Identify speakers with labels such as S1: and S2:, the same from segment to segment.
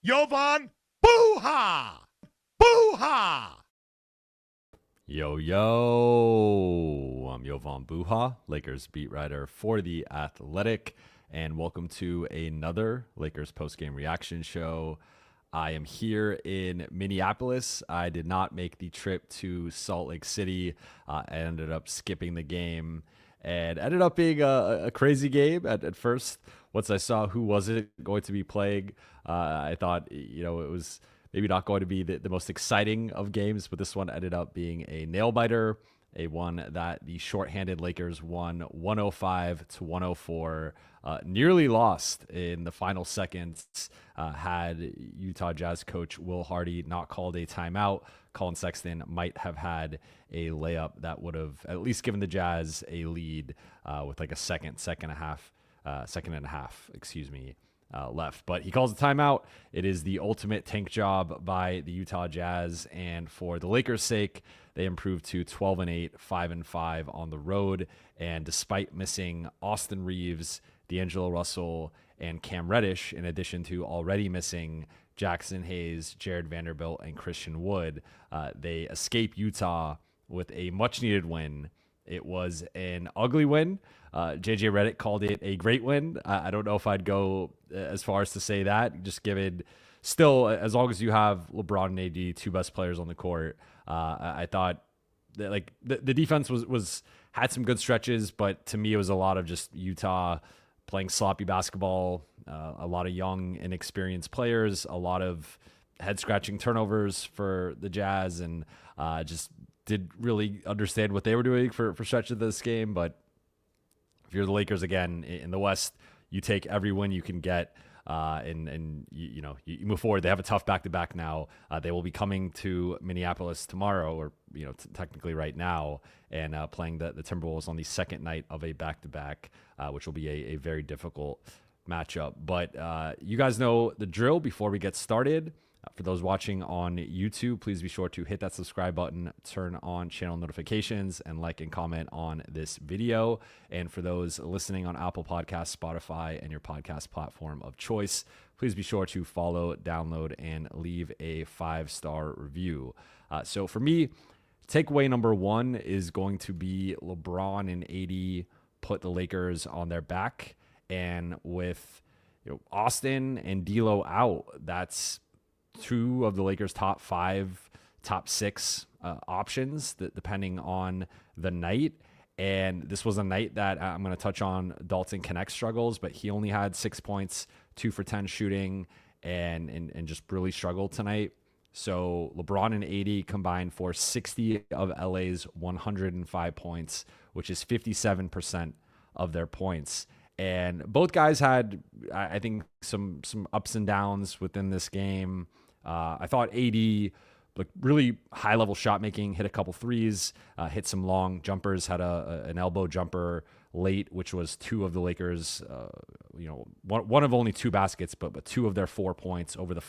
S1: Jovan, Buha! Buha!
S2: Yo, I'm Jovan Buha, Lakers beat writer for The Athletic, and welcome to another Lakers postgame reaction show. I am here in Minneapolis. I did not make the trip to Salt Lake City. I ended up skipping the game and ended up being a crazy game at first. Once I saw who was it going to be playing, I thought, it was maybe not going to be the most exciting of games, but this one ended up being a nail biter, a one that the shorthanded Lakers won 105-104, nearly lost in the final seconds had Utah Jazz coach Will Hardy not called a timeout. Colin Sexton might have had a layup that would have at least given the Jazz a lead with like a second and a half, left. But he calls a timeout. It is the ultimate tank job by the Utah Jazz, and for the Lakers' sake, they improved to 12-8, 5-5 on the road. And despite missing Austin Reeves, D'Angelo Russell, and Cam Reddish, in addition to already missing Jackson Hayes, Jared Vanderbilt, and Christian Wood, they escape Utah with a much-needed win. It was an ugly win. JJ Redick called it a great win. I don't know if I'd go as far as to say that, just given still, as long as you have LeBron and AD, two best players on the court, I thought that like the defense was had some good stretches, but to me it was a lot of just Utah playing sloppy basketball, a lot of young, inexperienced players, a lot of head-scratching turnovers for the Jazz, and just did really understand what they were doing for stretches of this game. But if you're the Lakers again in the West, you take every win you can get, and you move forward. They have a tough back-to-back now. They will be coming to Minneapolis tomorrow, or technically right now, and playing the Timberwolves on the second night of a back-to-back, which will be a very difficult matchup. But you guys know the drill. Before we get started, for those watching on YouTube, please be sure to hit that subscribe button, turn on channel notifications, and like and comment on this video. And for those listening on Apple Podcasts, Spotify, and your podcast platform of choice, please be sure to follow, download, and leave a 5-star review. So for me, takeaway number one is going to be LeBron and AD put the Lakers on their back. And with Austin and D'Lo out, that's two of the Lakers' top 5, top 6 options, depending on the night. And this was a night that I'm going to touch on Dalton Knecht struggles, but he only had 6 points, 2 for 10 shooting, and just really struggled tonight. So LeBron and AD combined for 60 of LA's 105 points, which is 57% of their points. And both guys had, I think, some ups and downs within this game. I thought AD, like really high level shot making, hit a couple threes, hit some long jumpers, had an elbow jumper late, which was 2 of the Lakers, one of only 2 baskets, but 2 of their 4 points over the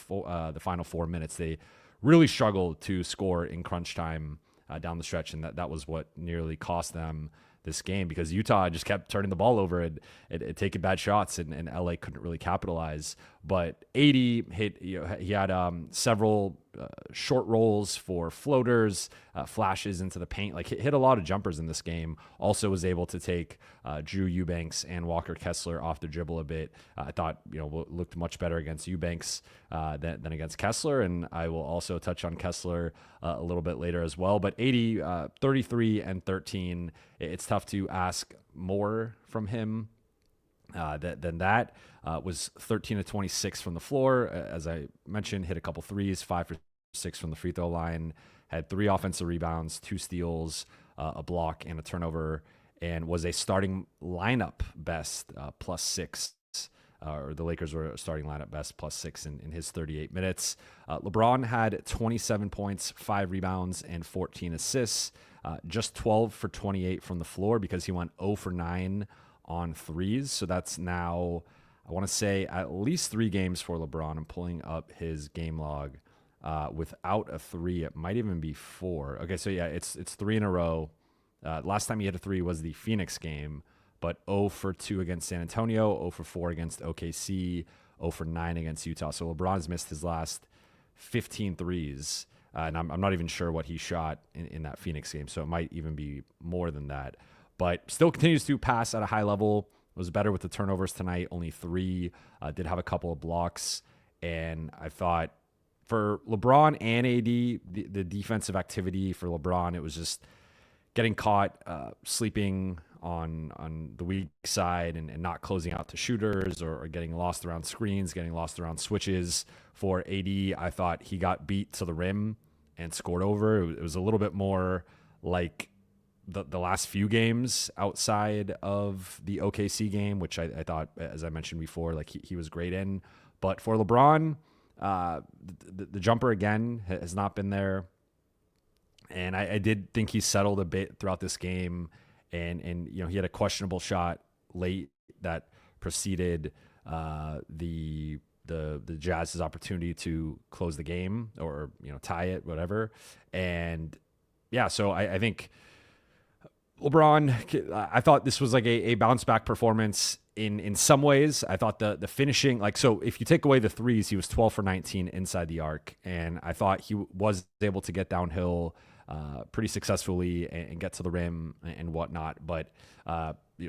S2: final 4 minutes. They really struggled to score in crunch time down the stretch, and that was what nearly cost them this game, because Utah just kept turning the ball over and taking bad shots, and LA couldn't really capitalize. But AD hit, he had several short rolls for floaters, flashes into the paint, like hit a lot of jumpers in this game. Also was able to take Drew Eubanks and Walker Kessler off the dribble a bit. I thought, looked much better against Eubanks than against Kessler, and I will also touch on Kessler a little bit later as well. But AD, 33 and 13, it's tough to ask more from him than that. Was 13 of 26 from the floor. As I mentioned, hit a couple threes, 5 for 6 from the free throw line, had 3 offensive rebounds, 2 steals, a block, and a turnover, and was a starting lineup best +6. Or the Lakers were starting lineup best +6 in his 38 minutes. LeBron had 27 points, 5 rebounds, and 14 assists. Just 12 for 28 from the floor, because he went 0 for 9 on threes. So that's now, I want to say, at least 3 games for LeBron. I'm pulling up his game log without a 3. It might even be 4. Okay, so yeah, it's 3 in a row. Last time he hit a 3 was the Phoenix game, but 0 for 2 against San Antonio, 0 for 4 against OKC, 0 for 9 against Utah. So LeBron's missed his last 15 threes. And I'm not even sure what he shot in that Phoenix game. So it might even be more than that. But still continues to pass at a high level. Was better with the turnovers tonight. Only 3. Did have a couple of blocks. And I thought for LeBron and AD, the defensive activity for LeBron, it was just getting caught sleeping on the weak side and not closing out to shooters or getting lost around screens, getting lost around switches. For AD, I thought he got beat to the rim and scored over. It was a little bit more like the last few games outside of the OKC game, which I thought, as I mentioned before, like he was great in. But for LeBron, the jumper again has not been there. And I did think he settled a bit throughout this game. And he had a questionable shot late that preceded the Jazz's opportunity to close the game or tie it, whatever. And yeah, so I think LeBron, I thought this was like a bounce back performance in some ways. I thought the finishing, like, so if you take away the threes, he was 12 for 19 inside the arc. And I thought he was able to get downhill pretty successfully and get to the rim and whatnot. But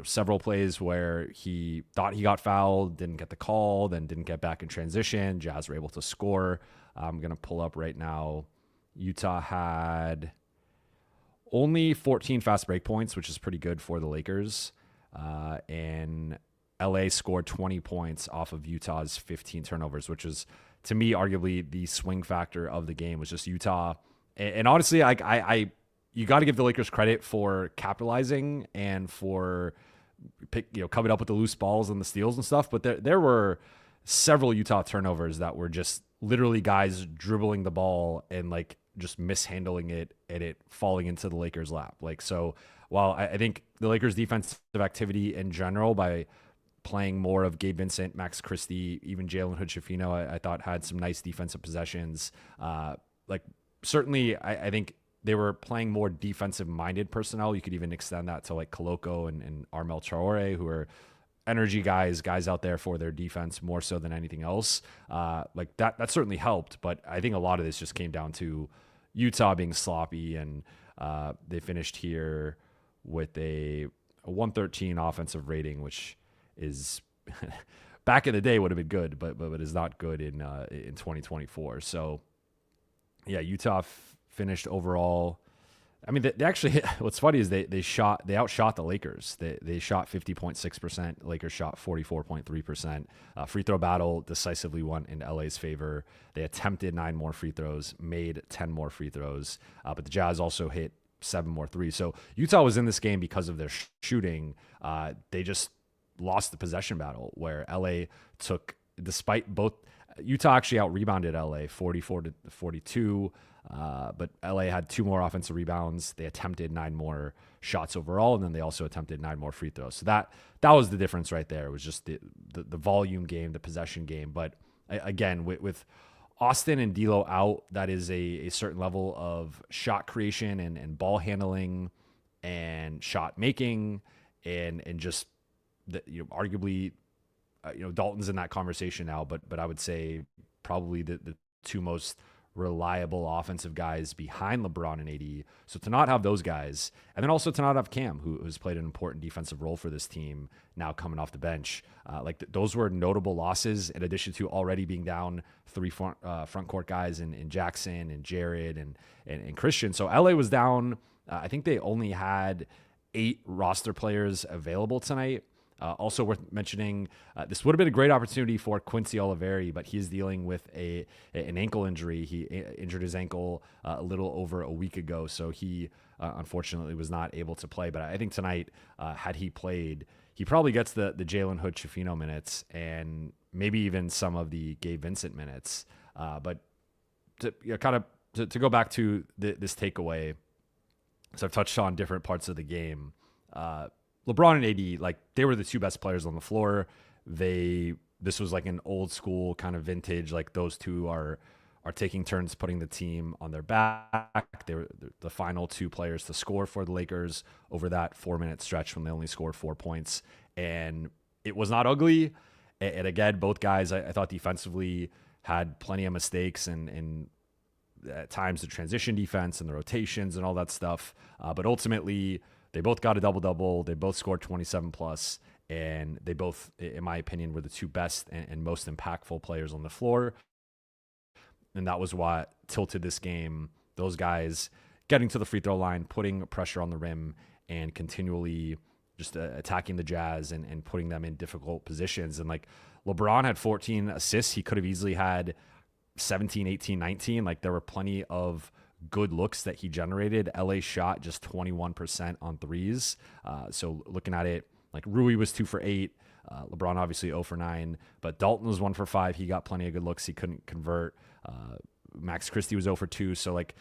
S2: several plays where he thought he got fouled, didn't get the call, then didn't get back in transition. Jazz were able to score. I'm going to pull up right now. Utah had only 14 fast break points, which is pretty good for the Lakers. And LA scored 20 points off of Utah's 15 turnovers, which is, to me, arguably the swing factor of the game was just Utah. And honestly, you got to give the Lakers credit for capitalizing and for coming up with the loose balls and the steals and stuff. But there were several Utah turnovers that were just literally guys dribbling the ball and like just mishandling it and it falling into the Lakers' lap. Like, so while I think the Lakers' defensive activity in general, by playing more of Gabe Vincent, Max Christie, even Jalen Hood-Schifino, I thought had some nice defensive possessions. Certainly, I think they were playing more defensive-minded personnel. You could even extend that to like Koloko and Armel Traore, who are energy guys out there for their defense more so than anything else. Like that certainly helped, but I think a lot of this just came down to Utah being sloppy, and they finished here with a 113 offensive rating, which is back in the day would have been good, but is not good in 2024. So yeah, Utah finished overall. I mean, they actually, what's funny is they outshot the Lakers. They shot 50.6%. Lakers shot 44.3%. Free throw battle decisively won in LA's favor. They attempted 9 more free throws, made 10 more free throws, but the Jazz also hit 7 more threes. So Utah was in this game because of their shooting. They just lost the possession battle where LA took, despite both, Utah actually out-rebounded LA 44-42. But LA had 2 more offensive rebounds. They attempted 9 more shots overall, and then they also attempted 9 more free throws. So that was the difference right there. It was just the volume game, the possession game. But again, with Austin and D'Lo out, that is a certain level of shot creation and ball handling and shot making and just arguably Dalton's in that conversation now, but I would say probably the 2 most reliable offensive guys behind LeBron and AD. So to not have those guys, and then also to not have Cam, who has played an important defensive role for this team now coming off the bench, those were notable losses in addition to already being down 3 front court guys in Jackson and Jared and Christian. So LA was down. I think they only had 8 roster players available tonight. Also worth mentioning, this would have been a great opportunity for Quincy Oliveri, but he's dealing with an ankle injury. He injured his ankle a little over a week ago, so he unfortunately was not able to play. But I think tonight, had he played, he probably gets the Jalen Hood-Schifino minutes and maybe even some of the Gabe Vincent minutes. But to go back to this takeaway, so I've touched on different parts of the game. LeBron and AD, they were the 2 best players on the floor. This was like an old school kind of vintage. Like those 2 are taking turns putting the team on their back. They were the final 2 players to score for the Lakers over that 4-minute stretch when they only scored 4 points. And it was not ugly. And again, both guys, I thought defensively had plenty of mistakes and at times the transition defense and the rotations and all that stuff. But ultimately, they both got a double-double. They both scored 27 plus, and they both, in my opinion, were the two best and most impactful players on the floor. And that was what tilted this game. Those guys getting to the free throw line, putting pressure on the rim, and continually just attacking the Jazz and putting them in difficult positions. And like LeBron had 14 assists. He could have easily had 17, 18, 19. Like there were plenty of good looks that he generated. LA shot just 21% on threes. So looking at it, like Rui was 2 for 8. LeBron obviously 0 for 9, but Dalton was 1 for 5. He got plenty of good looks. He couldn't convert. Max Christie was 0 for 2. So like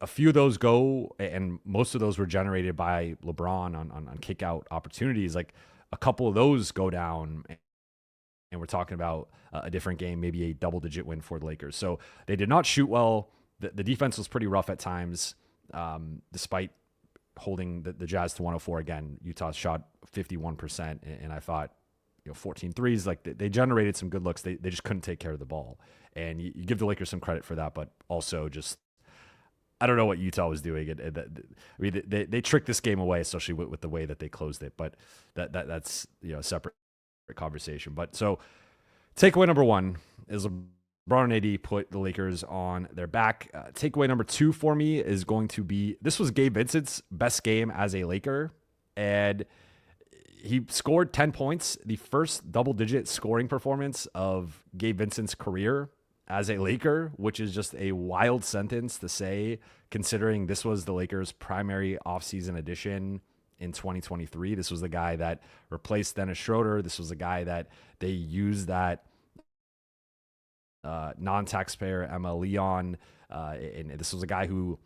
S2: a few of those go, and most of those were generated by LeBron on kick out opportunities. Like a couple of those go down, and we're talking about a different game, maybe a double-digit win for the Lakers. So they did not shoot well. The defense was pretty rough at times, despite holding the Jazz to 104. Again, Utah shot 51%, and I thought, 14 threes. Like they generated some good looks. They just couldn't take care of the ball. And you give the Lakers some credit for that, but also just, I don't know what Utah was doing. I mean, they tricked this game away, especially with the way that they closed it. But that's a separate conversation. But so takeaway number 1 is LeBron and AD put the Lakers on their back. Takeaway number 2 for me is going to be, this was Gabe Vincent's best game as a Laker, and he scored 10 points, the first double-digit scoring performance of Gabe Vincent's career as a Laker, which is just a wild sentence to say, considering this was the Lakers' primary offseason addition in 2023. This was the guy that replaced Dennis Schroeder. This was the guy that they used that non-taxpayer Emma Leon. And this was a guy who,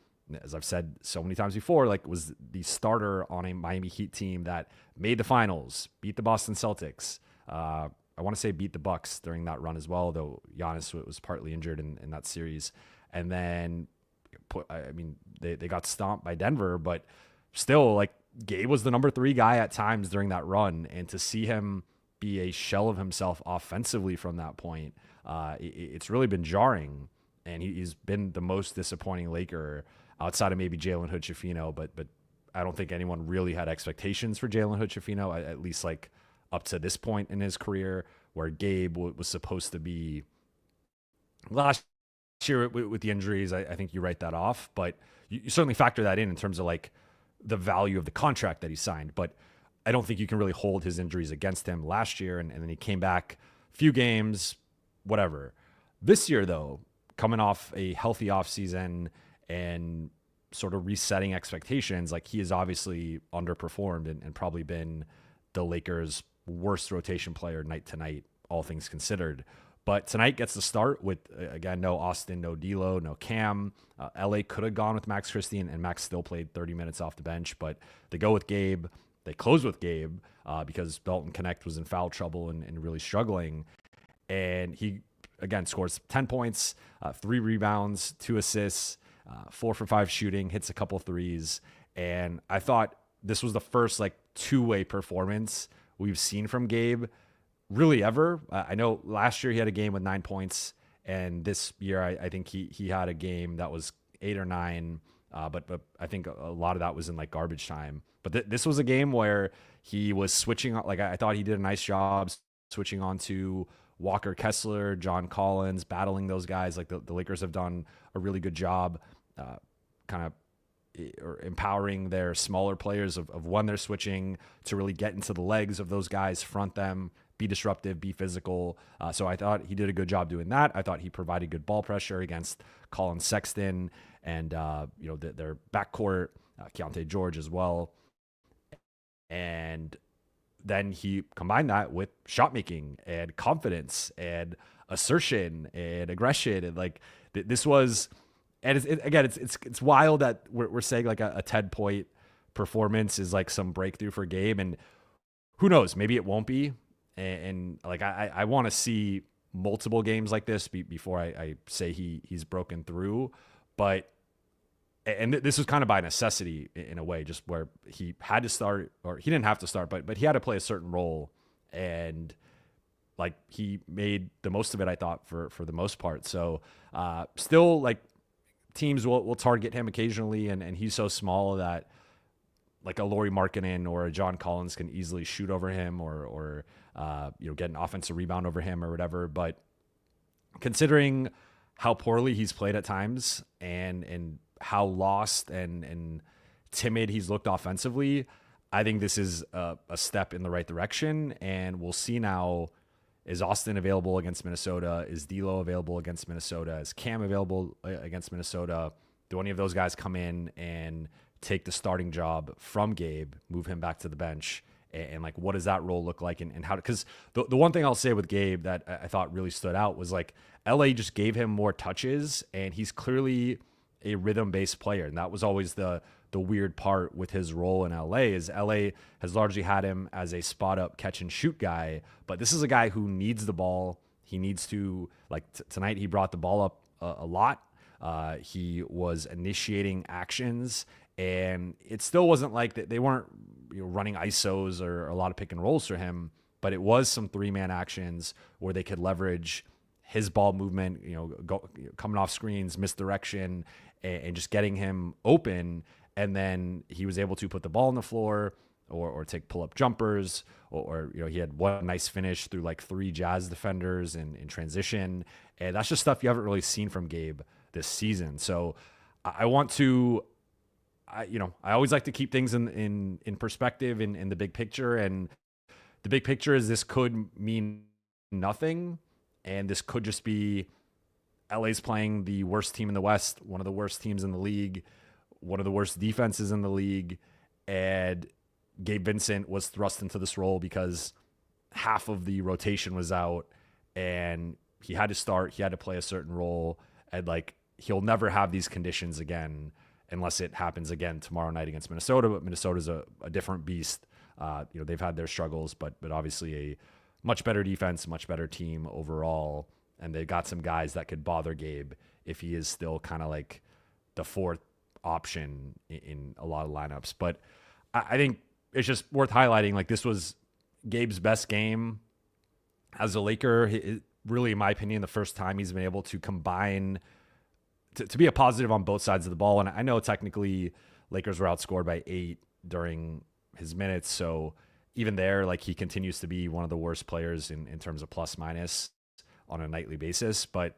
S2: as I've said so many times before, like was the starter on a Miami Heat team that made the finals, beat the Boston Celtics. I want to say beat the Bucks during that run as well, though Giannis was partly injured in that series. And then, they got stomped by Denver, but still, like, Gabe was the number 3 guy at times during that run. And to see him be a shell of himself offensively from that point, it's really been jarring. And he's been the most disappointing Laker outside of maybe Jalen Hood-Schifino, but I don't think anyone really had expectations for Jalen Hood-Schifino, at least like up to this point in his career, where Gabe was supposed to be last year with the injuries. I think you write that off, but you certainly factor that in terms of like the value of the contract that he signed. But I don't think you can really hold his injuries against him last year. And then he came back a few games, whatever. This year, though, coming off a healthy offseason and sort of resetting expectations, like he has obviously underperformed and probably been the Lakers' worst rotation player night to night, all things considered. But tonight gets the start with, again, no Austin, no D'Lo, no Cam. LA could have gone with Max Christie, and Max still played 30 minutes off the bench. But they go with Gabe. They close with Gabe because Dalton Knecht was in foul trouble and really struggling. And he, again, scores 10 points, 3 rebounds, 2 assists, 4 for 5 shooting, hits a couple threes. And I thought this was the first like two-way performance we've seen from Gabe really ever. I know last year he had a game with 9 points, and this year I think he had a game that was 8 or 9, but I think a lot of that was in like garbage time. But this was a game where he was switching. Like I thought he did a nice job switching on to Walker Kessler, John Collins, battling those guys. Like the Lakers have done a really good job kind of or empowering their smaller players of when they're switching to really get into the legs of those guys, front them, be disruptive, be physical. So I thought he did a good job doing that. I thought he provided good ball pressure against Colin Sexton and their backcourt, Keontae George as well. And then he combined that with shot making and confidence and assertion and aggression. And like this was, and it's wild that we're saying like a 10-point performance is like some breakthrough for Gabe, and who knows, maybe it won't be. And like I want to see multiple games like this before I say he's broken through. But and this was kind of by necessity in a way, just where he had to start, or he didn't have to start, but he had to play a certain role. And like he made the most of it, I thought, for the most part. So still, like, teams will target him occasionally, and he's so small that like a Lauri Markkanen or a John Collins can easily shoot over him or get an offensive rebound over him or whatever. But considering how poorly he's played at times and how lost and timid he's looked offensively, I think this is a step in the right direction. And we'll see now, is Austin available against Minnesota? Is D'Lo available against Minnesota? Is Cam available against Minnesota? Do any of those guys come in and take the starting job from Gabe, move him back to the bench? And like, what does that role look like? And how, because the one thing I'll say with Gabe that I thought really stood out was like LA just gave him more touches, and he's clearly a rhythm-based player. And that was always the weird part with his role in LA, is LA has largely had him as a spot up catch and shoot guy, but this is a guy who needs the ball. He needs to, like, tonight he brought the ball up a lot. He was initiating actions, and it still wasn't like that. They weren't running ISOs or a lot of pick and rolls for him, but it was some 3-man actions where they could leverage his ball movement, coming off screens, misdirection, and just getting him open. And then he was able to put the ball on the floor or take pull-up jumpers, or he had one nice finish through like 3 Jazz defenders in transition. And that's just stuff you haven't really seen from Gabe this season. So I always like to keep things in perspective in the big picture. And the big picture is this could mean nothing. And this could just be LA's playing the worst team in the West, one of the worst teams in the league, one of the worst defenses in the league. And Gabe Vincent was thrust into this role because half of the rotation was out and he had to start, he had to play a certain role. And like, he'll never have these conditions again unless it happens again tomorrow night against Minnesota. But Minnesota's a different beast. They've had their struggles, but obviously a much better defense, much better team overall. And they got some guys that could bother Gabe if he is still kind of like the 4th option in a lot of lineups. But I think it's just worth highlighting, like, this was Gabe's best game as a Laker. Really, in my opinion, the first time he's been able to combine to be a positive on both sides of the ball. And I know technically Lakers were outscored by 8 during his minutes. So even there, like, he continues to be one of the worst players in terms of plus minus on a nightly basis. But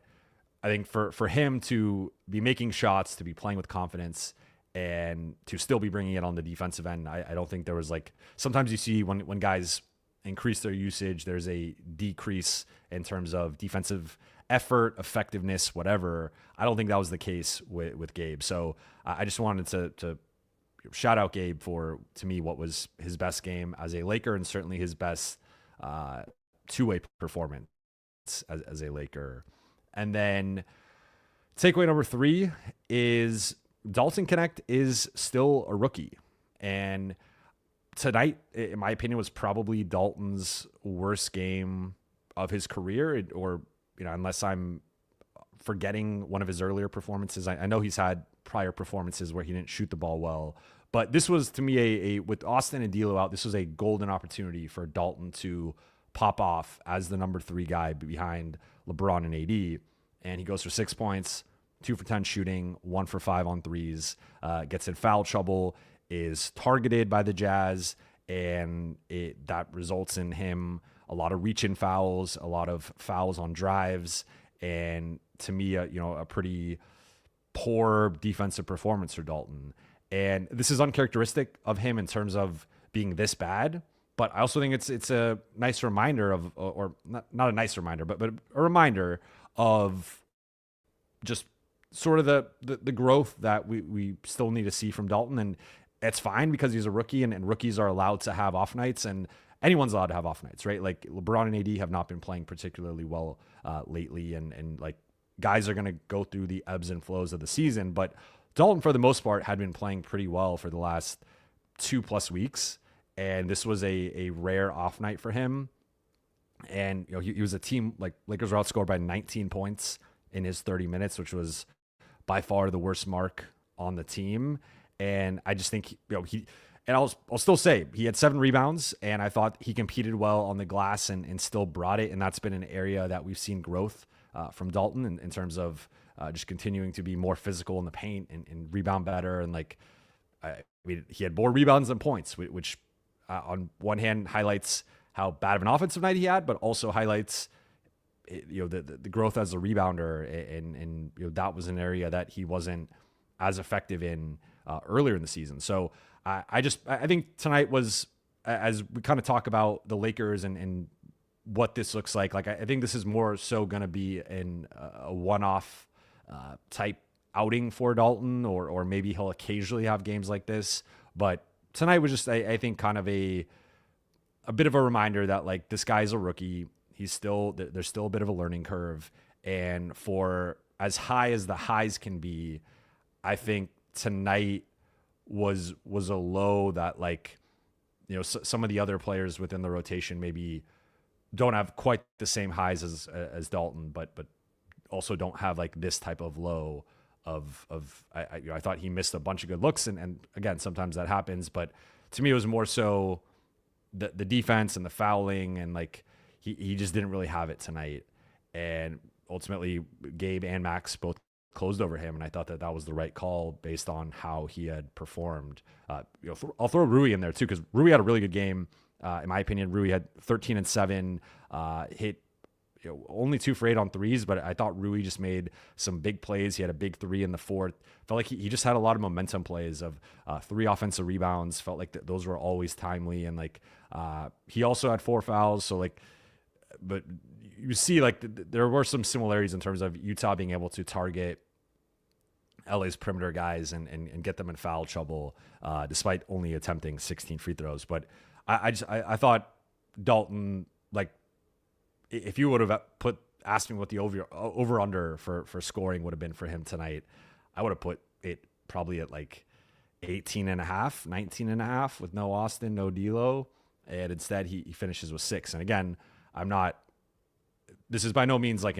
S2: I think for him to be making shots, to be playing with confidence, and to still be bringing it on the defensive end, I don't think there was, like, sometimes you see when guys increase their usage, there's a decrease in terms of defensive effort, effectiveness, whatever. I don't think that was the case with Gabe. So I just wanted to shout out Gabe for, to me, what was his best game as a Laker, and certainly his best two-way performance as a Laker. And then takeaway number 3 is Dalton Knecht is still a rookie. And tonight, in my opinion, was probably Dalton's worst game of his career, or, unless I'm forgetting one of his earlier performances. I know he's had prior performances where he didn't shoot the ball well, but this was, to me, with Austin and D'Lo out, this was a golden opportunity for Dalton to pop off as the number 3 guy behind LeBron and AD. And he goes for 6 points, 2 for 10 shooting, 1 for 5 on threes, gets in foul trouble, is targeted by the Jazz, and that results in him a lot of reach-in fouls, a lot of fouls on drives, and to me, a pretty poor defensive performance for Dalton. And this is uncharacteristic of him in terms of being this bad, but I also think it's a nice reminder of, or not a nice reminder, but a reminder of just sort of the growth that we still need to see from Dalton. And it's fine because he's a rookie, and rookies are allowed to have off nights, and anyone's allowed to have off nights, right? Like, LeBron and AD have not been playing particularly well lately, and like, guys are going to go through the ebbs and flows of the season, but Dalton, for the most part, had been playing pretty well for the last 2+ weeks, and this was a rare off night for him. And he was a team, like, Lakers were outscored by 19 points in his 30 minutes, which was by far the worst mark on the team. And I just think, And I'll still say he had 7 rebounds, and I thought he competed well on the glass and still brought it. And that's been an area that we've seen growth from Dalton in terms of just continuing to be more physical in the paint and rebound better. And like, I mean, he had more rebounds than points, which on one hand highlights how bad of an offensive night he had, but also highlights the growth as a rebounder. And that was an area that he wasn't as effective in earlier in the season. So I think tonight was, as we kind of talk about the Lakers and what this looks like I think this is more so going to be in a one-off type outing for Dalton, or maybe he'll occasionally have games like this. But tonight was just, I think, kind of a bit of a reminder that like this guy's a rookie. There's still a bit of a learning curve. And for as high as the highs can be, I think tonight was a low that like, some of the other players within the rotation maybe don't have quite the same highs as Dalton, but also don't have like this type of low I thought he missed a bunch of good looks, and again, sometimes that happens, but to me it was more so the defense and the fouling, and like he just didn't really have it tonight. And ultimately Gabe and Max both closed over him, and I thought that was the right call based on how he had performed. I'll throw Rui in there too, because Rui had a really good game. In my opinion, Rui had 13 and 7, hit only 2 for 8 on threes, but I thought Rui just made some big plays. He had a big 3 in the fourth. Felt like he just had a lot of momentum plays of 3 offensive rebounds. Felt like those were always timely, and like he also had 4 fouls. So like, but you see like there were some similarities in terms of Utah being able to target LA's perimeter guys and get them in foul trouble, despite only attempting 16 free throws. But I thought Dalton, like, if you would have asked me what the over under for scoring would have been for him tonight, I would have put it probably at like 18.5, 19.5 with no Austin, no D'Lo. And instead he finishes with 6. And again, this is by no means like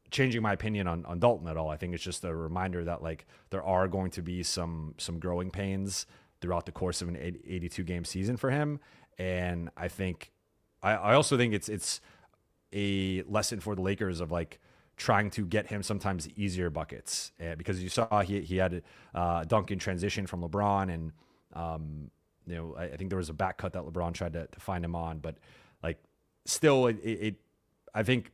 S2: changing my opinion on Dalton at all. I think it's just a reminder that like there are going to be some growing pains throughout the course of an 82 game season for him. And I think, I also think it's a lesson for the Lakers of like trying to get him sometimes easier buckets, because you saw he had a dunk in transition from LeBron, and I think there was a back cut that LeBron tried to find him on, but like still I think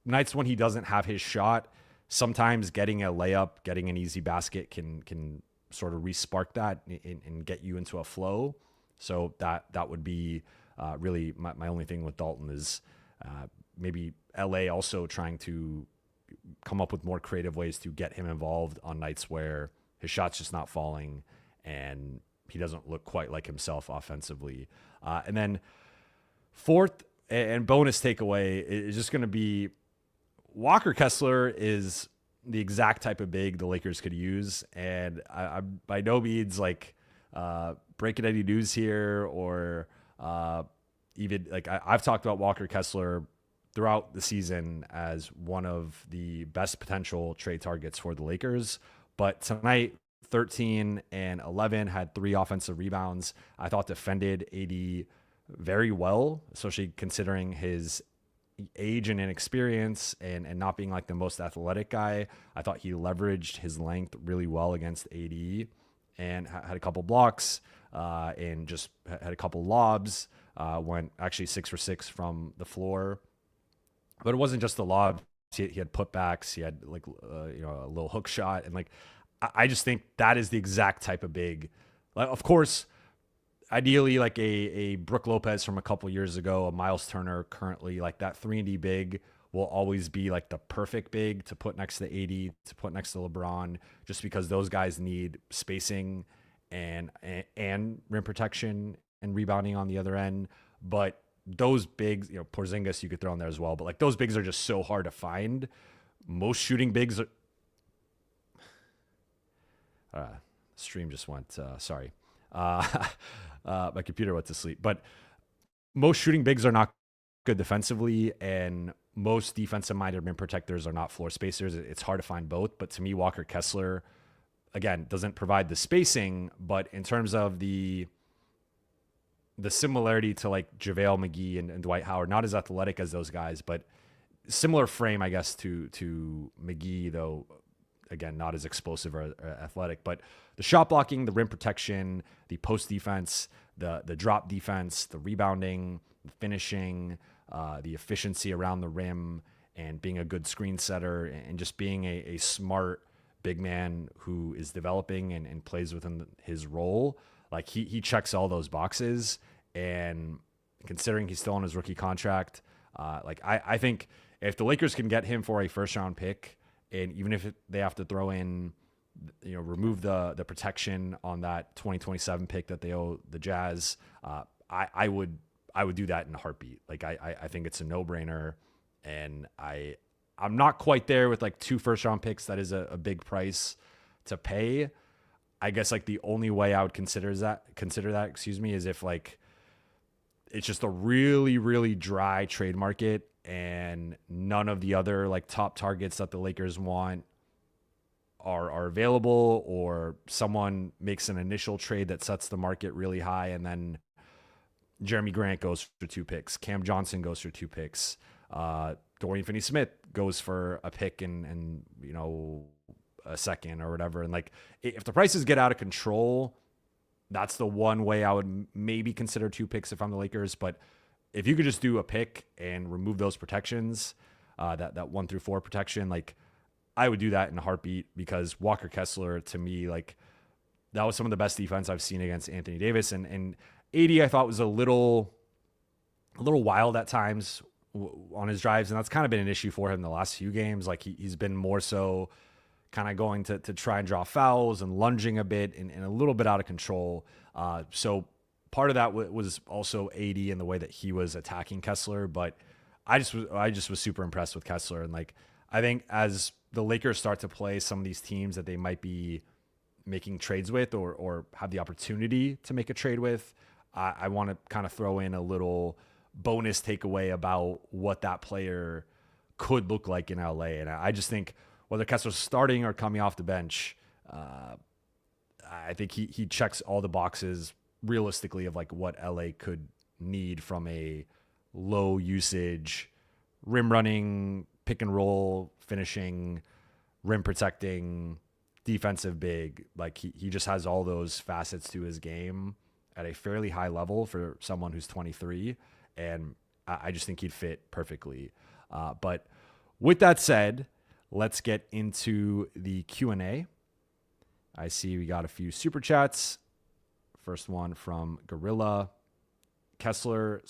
S2: nights when he doesn't have his shot, sometimes getting a layup, getting an easy basket can sort of re-spark that and get you into a flow. So that would be really my only thing with Dalton is maybe LA also trying to come up with more creative ways to get him involved on nights where his shot's just not falling and he doesn't look quite like himself offensively. And then fourth and bonus takeaway is just going to be Walker Kessler is the exact type of big the Lakers could use. And I'm by no means like breaking any news here or even like I've talked about Walker Kessler throughout the season as one of the best potential trade targets for the Lakers. But tonight, 13 and 11, had 3 offensive rebounds. I thought defended AD very well, especially considering his age and inexperience and not being like the most athletic guy. I thought he leveraged his length really well against AD and had a couple blocks and just had a couple lobs. Went actually 6 for 6 from the floor, but it wasn't just the lob. He had putbacks. He had like a little hook shot, and like I just think that is the exact type of big. Like, of course, ideally like a Brook Lopez from a couple years ago, a Miles Turner currently, like that 3-and-D big will always be like the perfect big to put next to AD, to put next to LeBron, just because those guys need spacing and rim protection and rebounding on the other end. But those bigs, Porzingis you could throw in there as well, but like those bigs are just so hard to find. Most shooting bigs are stream just went sorry. My computer went to sleep. But most shooting bigs are not good defensively, and most defensive minded rim protectors are not floor spacers. It's hard to find both, but to me Walker Kessler again, doesn't provide the spacing, but in terms of the similarity to like JaVale McGee and Dwight Howard, not as athletic as those guys, but similar frame, I guess, to McGee, though, again, not as explosive or athletic. But the shot blocking, the rim protection, the post defense, the drop defense, the rebounding, the finishing, the efficiency around the rim, and being a good screen setter, and just being a smart big man who is developing and plays within his role. Like he checks all those boxes, and considering he's still on his rookie contract, I think if the Lakers can get him for a first round pick, and even if they have to throw in, remove the protection on that 2027 pick that they owe the Jazz, I would do that in a heartbeat. Like I think it's a no brainer, and I'm not quite there with like 2 first round picks. That is a big price to pay. I guess like the only way I would consider that, is if like it's just a really, really dry trade market and none of the other like top targets that the Lakers want are available, or someone makes an initial trade that sets the market really high, and then Jeremy Grant goes for 2 picks, Cam Johnson goes for 2 picks, Dorian Finney-Smith goes for a pick and a second or whatever. And like, if the prices get out of control, that's the one way I would maybe consider 2 picks if I'm the Lakers. But if you could just do a pick and remove those protections, that 1 through 4 protection, like I would do that in a heartbeat, because Walker Kessler, to me, like that was some of the best defense I've seen against Anthony Davis. And AD, I thought, was a little wild at times on his drives, and that's kind of been an issue for him the last few games. Like he's been more so kind of going to try and draw fouls and lunging a bit and a little bit out of control. So part of that was also AD in the way that he was attacking Kessler. But I just was super impressed with Kessler. And like, I think as the Lakers start to play some of these teams that they might be making trades with, or have the opportunity to make a trade with, I want to kind of throw in a little bonus takeaway about what that player could look like in LA. And I just think whether Kessler's starting or coming off the bench, I think he checks all the boxes realistically of like what LA could need from a low usage, rim running, pick and roll, finishing, rim protecting, defensive big. Like he just has all those facets to his game at a fairly high level for someone who's 23. And I just think he'd fit perfectly. But with that said, let's get into the Q&A. I see we got a few super chats. First one from Gorilla. Kessler /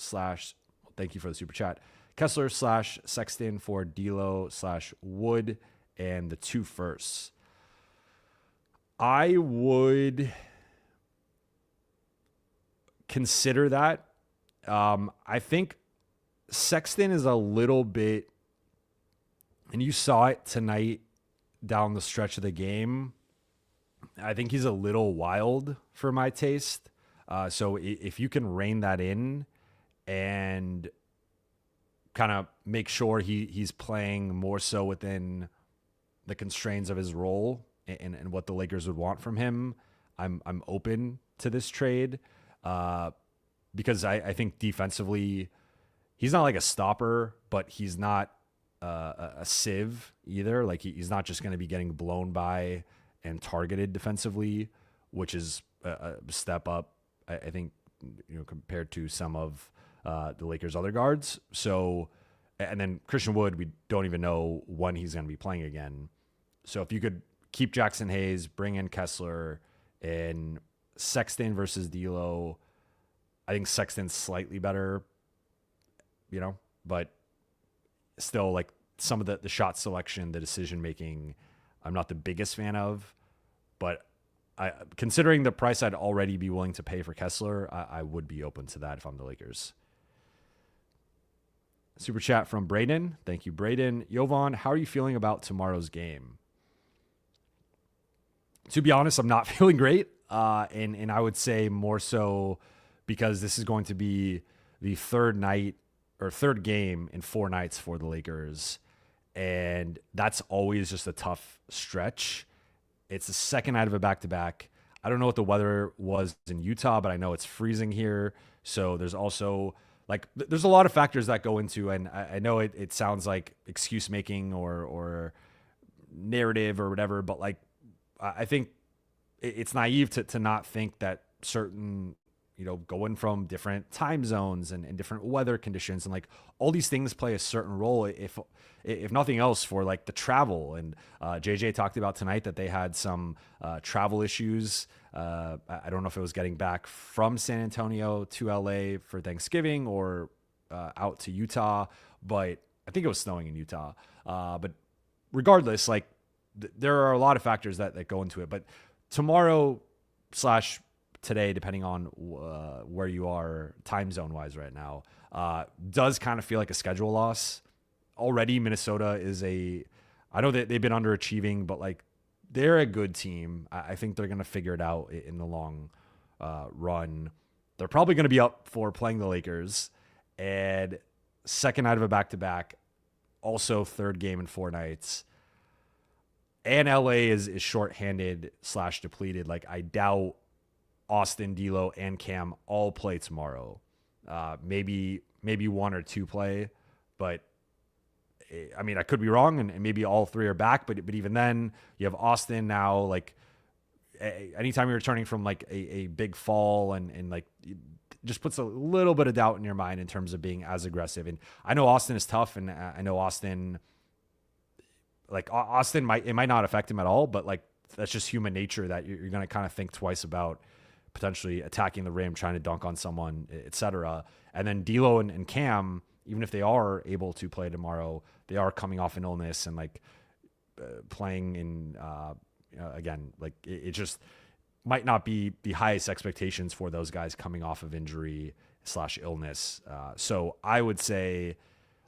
S2: thank you for the super chat. Kessler / Sexton for D'Lo / Wood and the 2 firsts. I would consider that. I think Sexton is a little bit, and you saw it tonight down the stretch of the game, I think he's a little wild for my taste. So if you can rein that in and kind of make sure he's playing more so within the constraints of his role and what the Lakers would want from him, I'm open to this trade. Because I think defensively, he's not like a stopper, but he's not a sieve either. Like he's not just going to be getting blown by and targeted defensively, which is a step up, I think, compared to some of the Lakers' other guards. So, and then Christian Wood, we don't even know when he's going to be playing again. So if you could keep Jackson Hayes, bring in Kessler, and Sexton versus D'Lo, I think Sexton's slightly better, but still, like some of the shot selection, the decision making, I'm not the biggest fan of. But considering the price I'd already be willing to pay for Kessler, I would be open to that if I'm the Lakers. Super chat from Braden. Thank you, Braden. Jovan, how are you feeling about tomorrow's game? To be honest, I'm not feeling great. And I would say more so because this is going to be the third game in 4 nights for the Lakers. And that's always just a tough stretch. It's the second night of a back-to-back. I don't know what the weather was in Utah, but I know it's freezing here. So there's also there's a lot of factors that go into, and I know it sounds like excuse making or narrative or whatever, but like I think it's naive to not think that certain, going from different time zones and different weather conditions and like all these things play a certain role, if nothing else, for like the travel. And JJ talked about tonight that they had some travel issues. I don't know if it was getting back from San Antonio to LA for Thanksgiving or out to Utah, but I think it was snowing in Utah. But regardless, like there are a lot of factors that go into it. But tomorrow / today, depending on where you are time zone wise right now, does kind of feel like a schedule loss. Already Minnesota is I know that they've been underachieving, but like they're a good team. I think they're going to figure it out in the long run. They're probably going to be up for playing the Lakers, and second night of a back-to-back, also third game in 4 nights. And LA is shorthanded / depleted. Like I doubt Austin, D'Lo, and Cam all play tomorrow. Maybe 1 or 2 play, but I mean, I could be wrong, and maybe all 3 are back. But even then, you have Austin now. Like anytime you're returning from like a big fall, and like it just puts a little bit of doubt in your mind in terms of being as aggressive. And I know Austin is tough, and I know Austin might not affect him at all, but like that's just human nature that you're going to kind of think twice about potentially attacking the rim, trying to dunk on someone, etc. And then D'Lo and Cam, even if they are able to play tomorrow, they are coming off an illness and like playing in again, like it just might not be the highest expectations for those guys coming off of injury / illness. So I would say,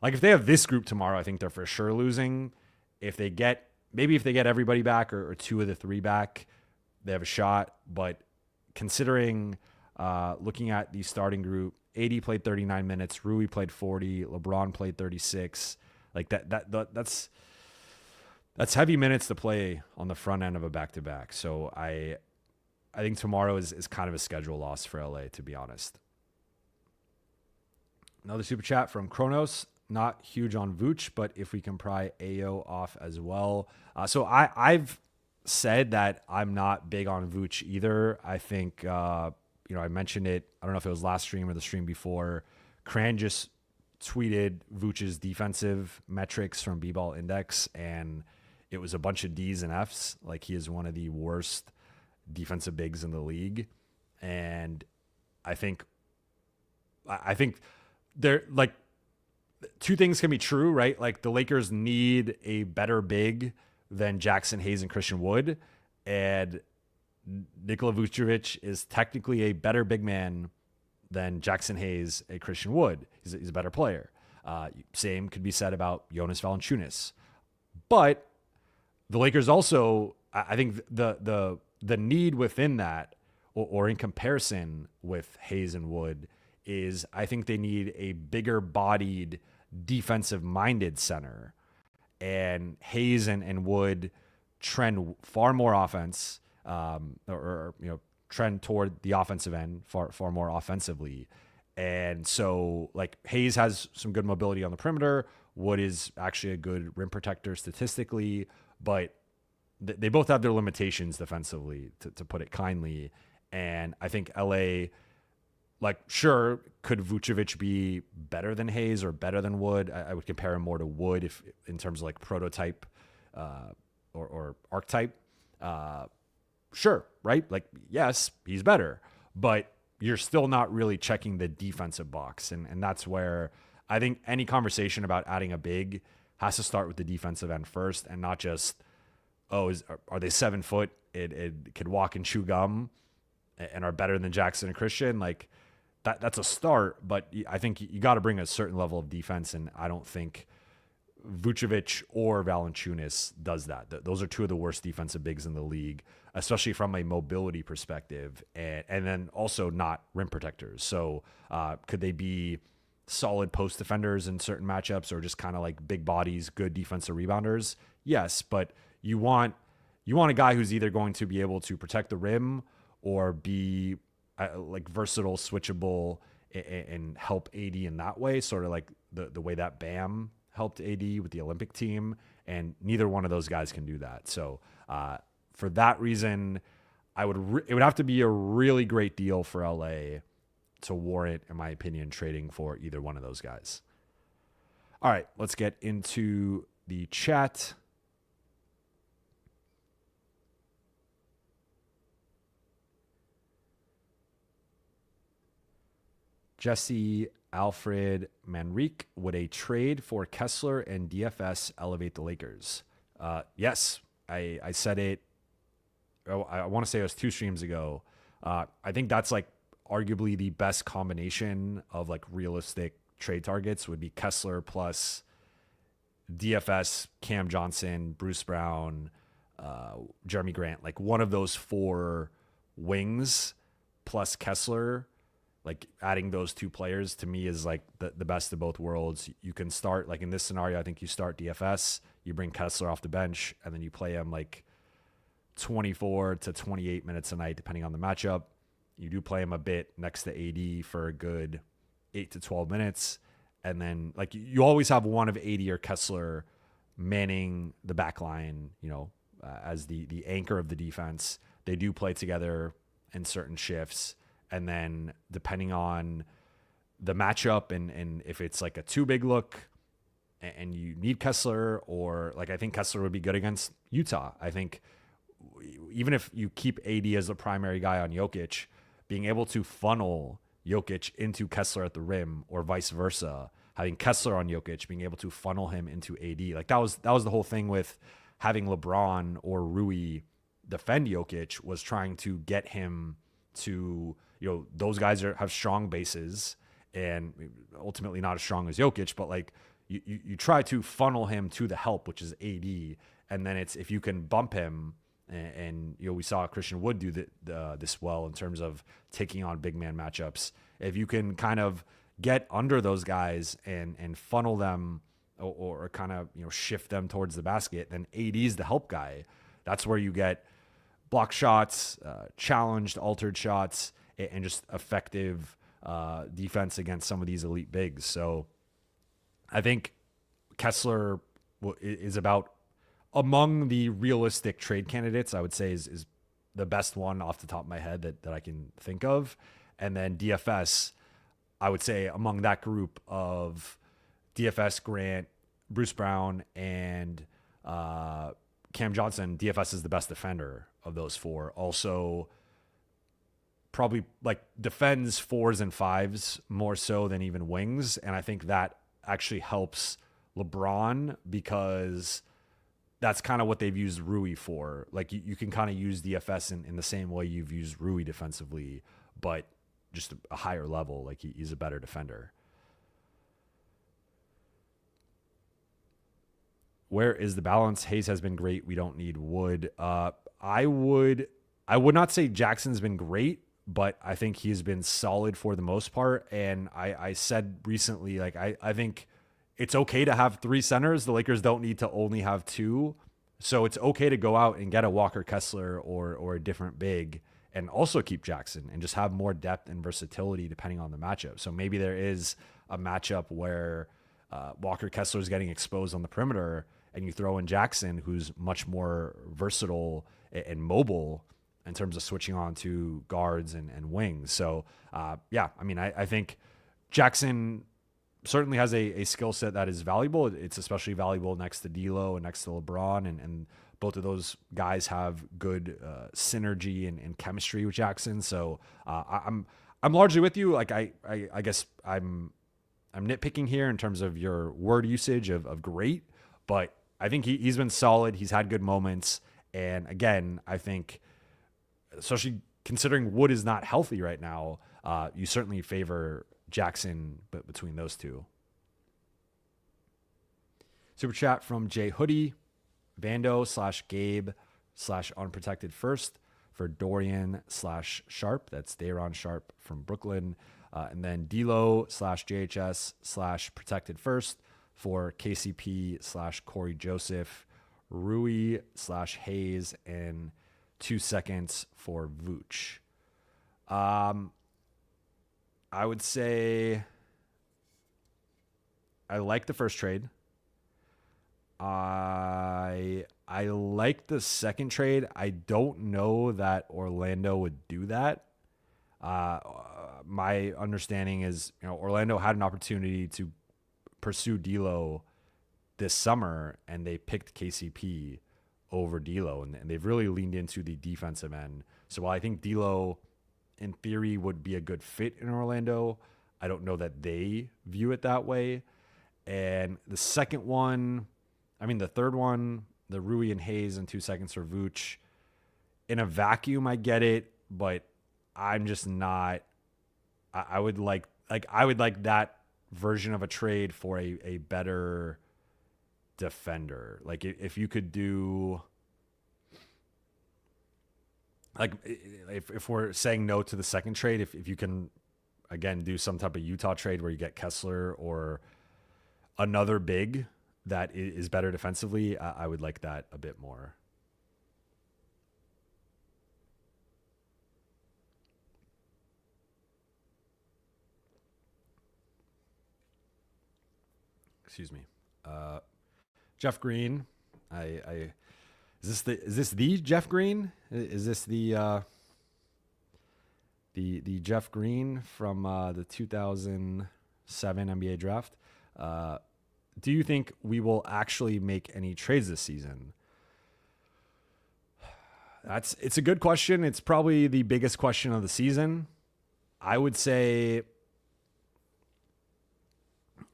S2: like, if they have this group tomorrow, I think they're for sure losing. If they get everybody back or 2 of the 3 back, they have a shot. But considering looking at the starting group, AD played 39 minutes, Rui played 40, LeBron played 36. Like that's heavy minutes to play on the front end of a back-to-back. So I think tomorrow is kind of a schedule loss for LA, to be honest. Another super chat from Kronos. Not huge on Vooch, but if we can pry Ayo off as well. So I've said that I'm not big on Vooch either. I think, I mentioned it. I don't know if it was last stream or the stream before. Cran just tweeted Vooch's defensive metrics from B-Ball Index, and it was a bunch of D's and F's. Like, he is one of the worst defensive bigs in the league. And I think they're like, 2 things can be true, right? Like the Lakers need a better big than Jackson Hayes and Christian Wood, and Nikola Vucevic is technically a better big man than Jackson Hayes and Christian Wood. He's a better player. Same could be said about Jonas Valanciunas. But the Lakers also, I think the need within that, or in comparison with Hayes and Wood, is I think they need a bigger bodied defensive minded center, and Hayes and Wood trend far more offense, or trend toward the offensive end far more offensively. And so like Hayes has some good mobility on the perimeter. Wood is actually a good rim protector statistically, but they both have their limitations defensively, to put it kindly. And I think LA, like, sure, could Vucevic be better than Hayes or better than Wood? I would compare him more to Wood if in terms of like prototype or archetype. Sure, right? Like, yes, he's better, but you're still not really checking the defensive box. And that's where I think any conversation about adding a big has to start with the defensive end first, and not just, are they 7 foot? It could walk and chew gum and are better than Jackson and Christian. Like, that's a start, but I think you got to bring a certain level of defense, and I don't think Vucevic or Valanciunas does that. Those are 2 of the worst defensive bigs in the league, especially from a mobility perspective, and then also not rim protectors. So could they be solid post defenders in certain matchups, or just kind of like big bodies, good defensive rebounders? Yes, but you want you want a guy who's either going to be able to protect the rim or be like versatile, switchable, and help AD in that way, sort of like the way that Bam helped AD with the Olympic team. And neither one of those guys can do that. So for that reason, it would have to be a really great deal for LA to warrant, in my opinion, trading for either one of those guys. All right, let's get into the chat. Jesse Alfred Manrique, would a trade for Kessler and DFS elevate the Lakers? Yes, I said it. I want to say it was 2 streams ago. I think that's like arguably the best combination of like realistic trade targets would be Kessler plus DFS, Cam Johnson, Bruce Brown, Jeremy Grant. Like one of those 4 wings plus Kessler. Like adding those 2 players to me is like the best of both worlds. You can start like in this scenario, I think you start DFS, you bring Kessler off the bench, and then you play him like 24 to 28 minutes a night, depending on the matchup. You do play him a bit next to AD for a good 8 to 12 minutes. And then like you always have one of AD or Kessler manning the back line, as the anchor of the defense. They do play together in certain shifts. And then depending on the matchup and if it's like a too big look and you need Kessler, or like I think Kessler would be good against Utah. I think even if you keep AD as the primary guy on Jokic, being able to funnel Jokic into Kessler at the rim or vice versa, having Kessler on Jokic, being able to funnel him into AD. Like that was the whole thing with having LeBron or Rui defend Jokic, was trying to get him to, those guys have strong bases and ultimately not as strong as Jokic, but like you try to funnel him to the help, which is AD. And then it's, if you can bump him and we saw Christian Wood do this well in terms of taking on big man matchups. If you can kind of get under those guys and funnel them or kind of, shift them towards the basket, then AD's the help guy. That's where you get block shots, challenged, altered shots, and just effective defense against some of these elite bigs. So I think Kessler is about, among the realistic trade candidates, I would say is the best one off the top of my head that I can think of. And then DFS, I would say among that group of DFS, Grant, Bruce Brown, and Cam Johnson, DFS is the best defender of those 4. Also, probably like defends 4s and 5s more so than even wings. And I think that actually helps LeBron because that's kind of what they've used Rui for. Like you can kind of use DFS in the same way you've used Rui defensively, but just a higher level. Like he's a better defender. Where is the balance? Hayes has been great. We don't need Wood. I would not say Jackson's been great, but I think he's been solid for the most part. And I said recently, like I think it's okay to have 3 centers. The Lakers don't need to only have 2. So it's okay to go out and get a Walker Kessler or a different big and also keep Jackson and just have more depth and versatility depending on the matchup. So maybe there is a matchup where Walker Kessler is getting exposed on the perimeter and you throw in Jackson, who's much more versatile and mobile in terms of switching on to guards and wings. So I think Jackson certainly has a skill set that is valuable. It's especially valuable next to D'Lo and next to LeBron, and both of those guys have good synergy and chemistry with Jackson. So I'm largely with you. Like I guess I'm nitpicking here in terms of your word usage of great, but I think he's been solid. He's had good moments, and again, I think especially considering Wood is not healthy right now, you certainly favor Jackson, but between those 2. Super chat from Jay Hoodie, Vando/Gabe/unprotected first for Dorian/Sharp. That's Dayron Sharp from Brooklyn. And then D'Lo/JHS/protected first for KCP/Corey Joseph, Rui / Hayes, and 2 seconds for Vooch. I would say I like the first trade. I like the second trade. I don't know that Orlando would do that. My understanding is, Orlando had an opportunity to pursue D'Lo this summer, and they picked KCP over D'Lo, and they've really leaned into the defensive end. So while I think D'Lo, in theory, would be a good fit in Orlando, I don't know that they view it that way. And the third one, the Rui and Hayes and 2 seconds for Vooch, in a vacuum, I get it, but I'm just not. I would like that version of a trade for a better defender. Like if you could do, like if we're saying no to the second trade, if you can again do some type of Utah trade where you get Kessler or another big that is better defensively, I would like that a bit more. Excuse me. Jeff Green. Is this the Jeff Green? Is this the Jeff Green from the 2007 NBA draft? Do you think we will actually make any trades this season? It's a good question. It's probably the biggest question of the season. I would say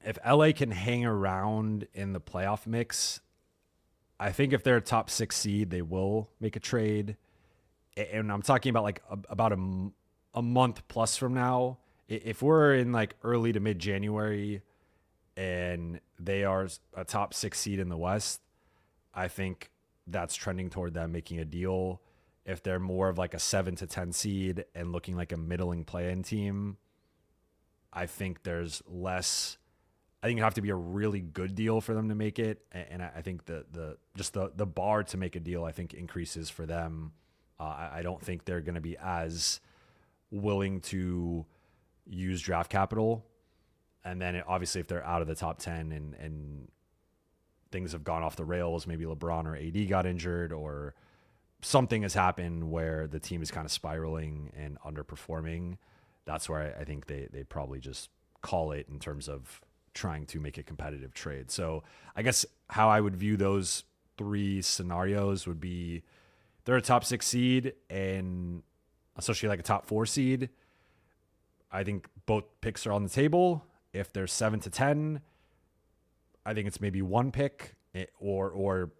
S2: if LA can hang around in the playoff mix, I think if they're a top 6 seed, they will make a trade. And I'm talking about like about a month plus from now. If we're in like early to mid January and they are a top 6 seed in the West, I think that's trending toward them making a deal. If they're more of like a 7 to 10 seed and looking like a middling play-in team, I think there's less. I think it'd have to be a really good deal for them to make it, and I think the bar to make a deal, I think, increases for them. I don't think they're going to be as willing to use draft capital. And then obviously if they're out of the top 10 and things have gone off the rails, maybe LeBron or AD got injured or something has happened where the team is kind of spiraling and underperforming, that's where I think they probably just call it in terms of trying to make a competitive trade. So I guess how I would view those 3 scenarios would be they're a top 6 seed and especially like a top 4 seed. I think both picks are on the table. If they're 7 to 10, I think it's maybe 1 pick or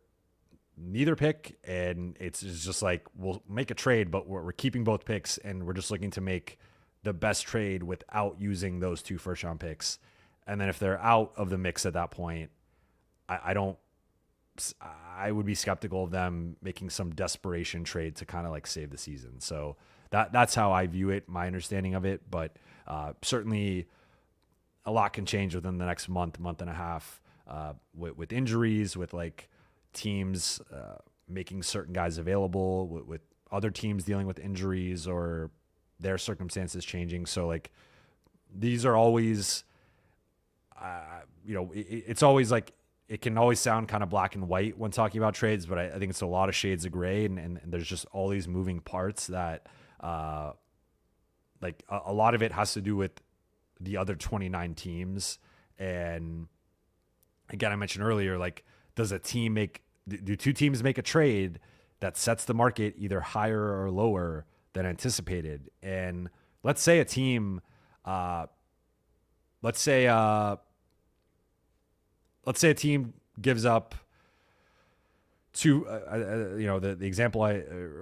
S2: neither pick. And it's just like, we'll make a trade, but we're keeping both picks and we're just looking to make the best trade without using those 2 first round picks. And then if they're out of the mix at that point, I would be skeptical of them making some desperation trade to kind of like save the season. So that's how I view it, my understanding of it. But certainly a lot can change within the next month and a half with injuries, with like teams making certain guys available, with other teams dealing with injuries or their circumstances changing. So like these are always, it's always like, it can always sound kind of black and white when talking about trades, but I think it's a lot of shades of gray and there's just all these moving parts that like a lot of it has to do with the other 29 teams. And again, I mentioned earlier, like, do 2 teams make a trade that sets the market either higher or lower than anticipated? And let's say a team, let's say a team gives up 2, the example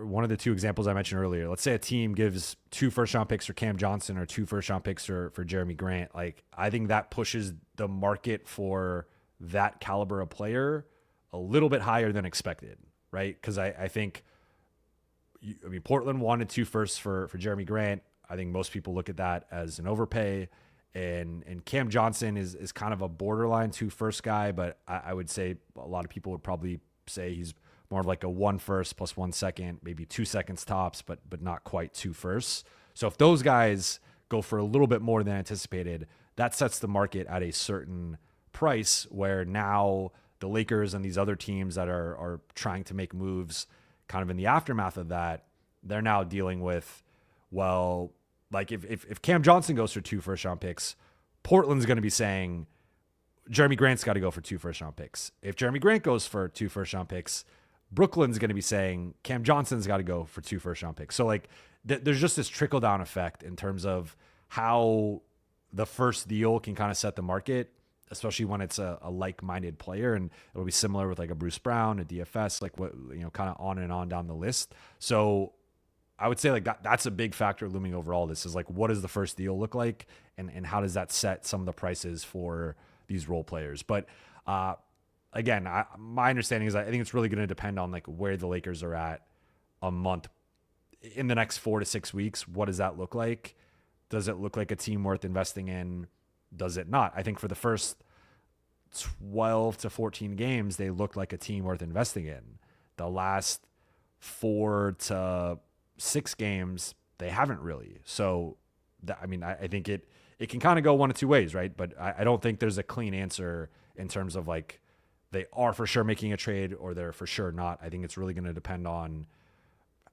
S2: one of the 2 examples I mentioned earlier. Let's say a team gives 2 first round picks for Cam Johnson or 2 first round picks for Jeremy Grant. Like, I think that pushes the market for that caliber of player a little bit higher than expected, right? Because I think, Portland wanted 2 firsts for Jeremy Grant. I think most people look at that as an overpay. And Cam Johnson is kind of a borderline 2 first guy, but I would say a lot of people would probably say he's more of like a 1 first plus 1 second, maybe 2 seconds tops, but not quite 2 firsts. So if those guys go for a little bit more than anticipated, that sets the market at a certain price where now the Lakers and these other teams that are trying to make moves kind of in the aftermath of that, they're now dealing with, well, like if Cam Johnson goes for 2 first-round picks, Portland's going to be saying Jeremy Grant's got to go for 2 first-round picks. If Jeremy Grant goes for 2 first-round picks, Brooklyn's going to be saying Cam Johnson's got to go for 2 first-round picks. So like there's just this trickle-down effect in terms of how the first deal can kind of set the market, especially when it's a like-minded player, and it'll be similar with like a Bruce Brown, a DFS, like what, kind of on and on down the list. So I would say like that's a big factor looming over all this, is like, what does the first deal look like, and how does that set some of the prices for these role players? But again, my understanding is I think it's really going to depend on like where the Lakers are at a month in the next 4 to 6 weeks. What does that look like? Does it look like a team worth investing in? Does it not? I think for the first 12 to 14 games, they looked like a team worth investing in. The last 4 to 6 games, they haven't really. So, I think it can kind of go one of two ways, right? But I don't think there's a clean answer in terms of like they are for sure making a trade or they're for sure not. I think it's really going to depend on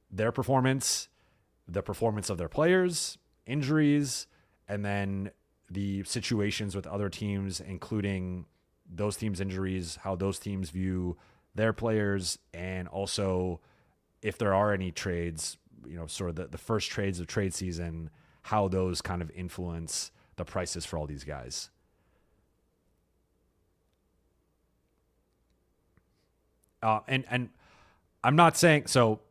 S2: their performance, the performance of their players, injuries, and then the situations with other teams, including those teams' injuries, how those teams view their players, and also if there are any trades, sort of the first trades of trade season, how those kind of influence the prices for all these guys. And I'm not saying, so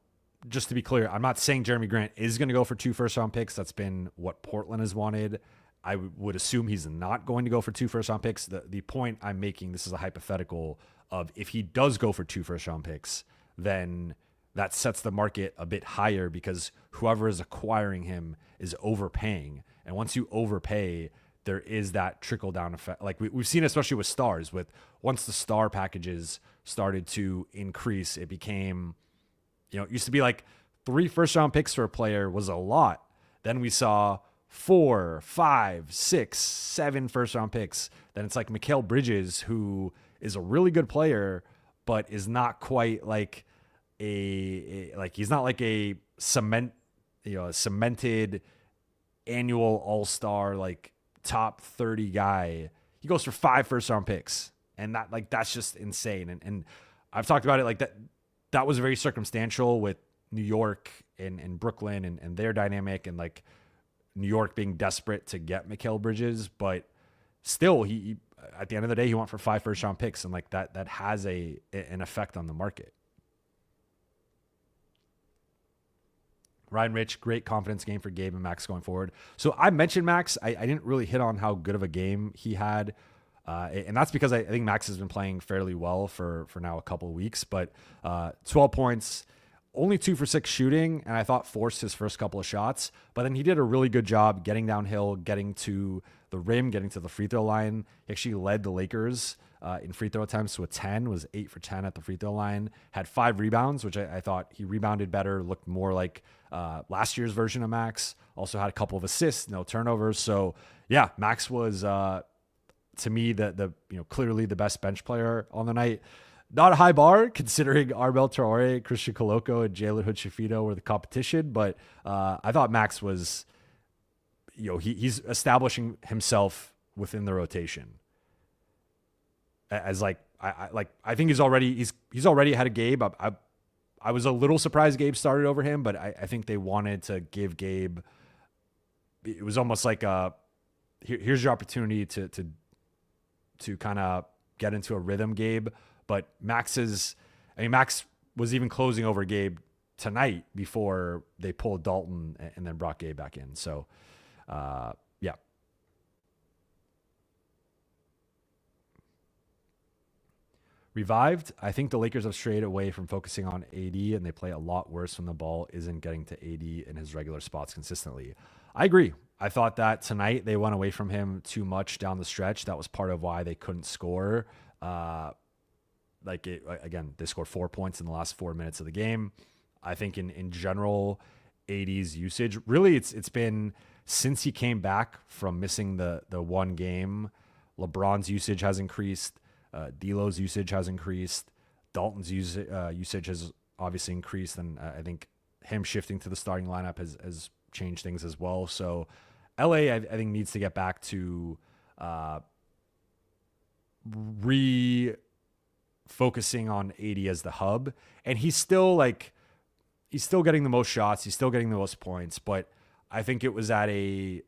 S2: just to be clear, I'm not saying Jeremy Grant is going to go for 2 first-round picks. That's been what Portland has wanted. I would assume he's not going to go for 2 first-round picks. The point I'm making, this is a hypothetical of if he does go for 2 first-round picks, then that sets the market a bit higher because whoever is acquiring him is overpaying. And once you overpay, there is that trickle-down effect. Like we've seen, especially with stars, once the star packages started to increase, it became, it used to be like 3 first-round picks for a player was a lot. Then we saw 4, 5, 6, 7 first-round picks. Then it's like Mikal Bridges, who is a really good player, but is not quite like he's not like a cemented annual all-star, like top 30 guy. He goes for 5 first-round picks, and that's just insane. And I've talked about it like that. That was very circumstantial with New York and Brooklyn and their dynamic, and like New York being desperate to get Mikal Bridges, but still he at the end of the day, he went for 5 first-round picks, and like that has an effect on the market. Ryan Rich, great confidence game for Gabe and Max going forward. So I mentioned Max. I didn't really hit on how good of a game he had. And that's because I think Max has been playing fairly well for now a couple of weeks. But 12 points, only 2 for 6 shooting, and I thought forced his first couple of shots. But then he did a really good job getting downhill, getting to the rim, getting to the free throw line. He actually led the Lakers in free throw attempts with 10, was 8 for 10 at the free throw line, had 5 rebounds, which I thought he rebounded better, looked more like last year's version of Max. Also had a couple of assists, no turnovers. So yeah, Max was to me the clearly the best bench player on the night. Not a high bar considering Arbel Traore, Christian Koloko, and Jalen Hood-Shafino were the competition, but I thought Max was, he's establishing himself within the rotation as I think he's already ahead of Gabe. I was a little surprised Gabe started over him, but I think they wanted to give Gabe. It was almost like here's your opportunity to kind of get into a rhythm, Gabe. But Max was even closing over Gabe tonight before they pulled Dalton and then brought Gabe back in. So, yeah. Revived. I think the Lakers have strayed away from focusing on AD, and they play a lot worse when the ball isn't getting to AD in his regular spots consistently. I agree. I thought that tonight they went away from him too much down the stretch. That was part of why they couldn't score. again, they scored 4 points in the last 4 minutes of the game. I think in general, AD's usage, really it's been since he came back from missing the one game, LeBron's usage has increased, D'Lo's usage has increased, Dalton's usage has obviously increased, and I think him shifting to the starting lineup has changed things as well. So LA, I think, needs to get back to focusing on AD as the hub, and he's still getting the most shots, he's still getting the most points, but I think it was at a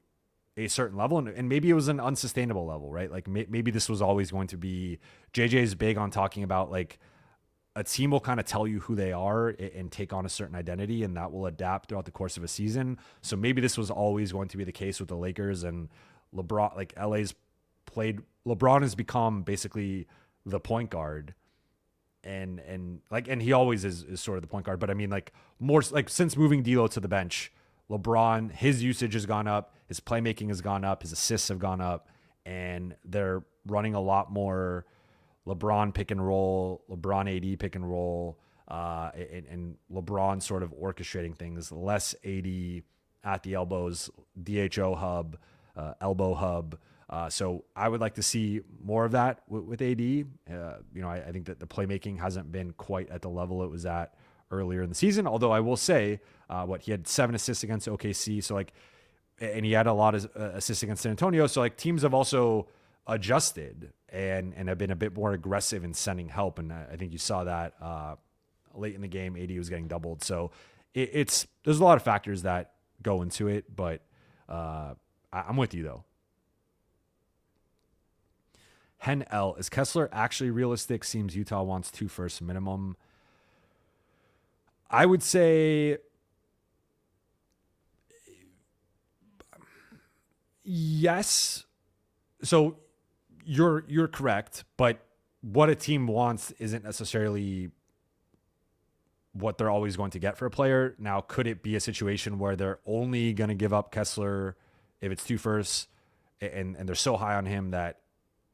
S2: certain level, and maybe it was an unsustainable level, right? Like maybe this was always going to be. JJ is big on talking about like a team will kind of tell you who they are and take on a certain identity, and that will adapt throughout the course of a season. So maybe this was always going to be the case with the Lakers and LeBron. Like LeBron has become basically the point guard, and he always is sort of the point guard. But I mean, like more like since moving D'Lo to the bench, LeBron, his usage has gone up, his playmaking has gone up, his assists have gone up, and they're running a lot more LeBron pick and roll, LeBron AD pick and roll, and LeBron sort of orchestrating things, less AD at the elbows, DHO hub, elbow hub. So I would like to see more of that with AD. I think that the playmaking hasn't been quite at the level it was at earlier in the season, although I will say he had 7 assists against OKC. So and he had a lot of assists against San Antonio. So teams have also adjusted and have been a bit more aggressive in sending help. And I think you saw that late in the game, AD was getting doubled. So there's a lot of factors that go into it, but I'm with you though. Hen L, is Kessler actually realistic? Seems Utah wants 2 first minimum. I would say yes. So you're correct, but what a team wants isn't necessarily what they're always going to get for a player. Now, could it be a situation where they're only going to give up Kessler if it's 2 firsts, and they're so high on him that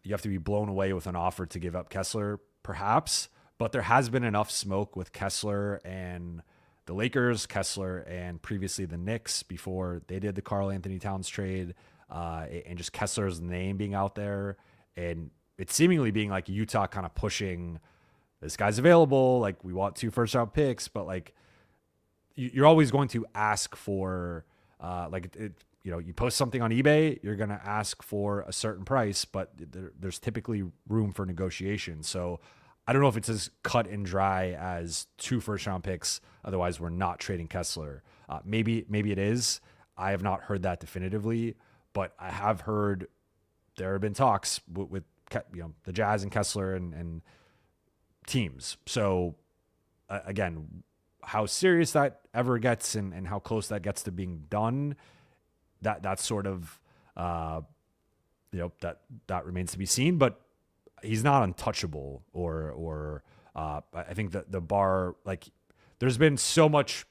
S2: you have to be blown away with an offer to give up Kessler? Perhaps, but there has been enough smoke with Kessler and the Lakers, Kessler and previously the Knicks before they did the Karl Anthony Towns trade, and just Kessler's name being out there, and it's seemingly being like Utah kind of pushing, this guy's available, like we want 2 first-round picks, but like you're always going to ask for you post something on eBay, you're going to ask for a certain price, but there's typically room for negotiation. So I don't know if it's as cut and dry as 2 first-round picks. Otherwise, we're not trading Kessler. Maybe it is. I have not heard that definitively, but I have heard there have been talks with the Jazz and Kessler and teams. So again, how serious that ever gets and how close that gets to being done, that's sort of that remains to be seen. But he's not untouchable, or I think that the bar, like there's been so much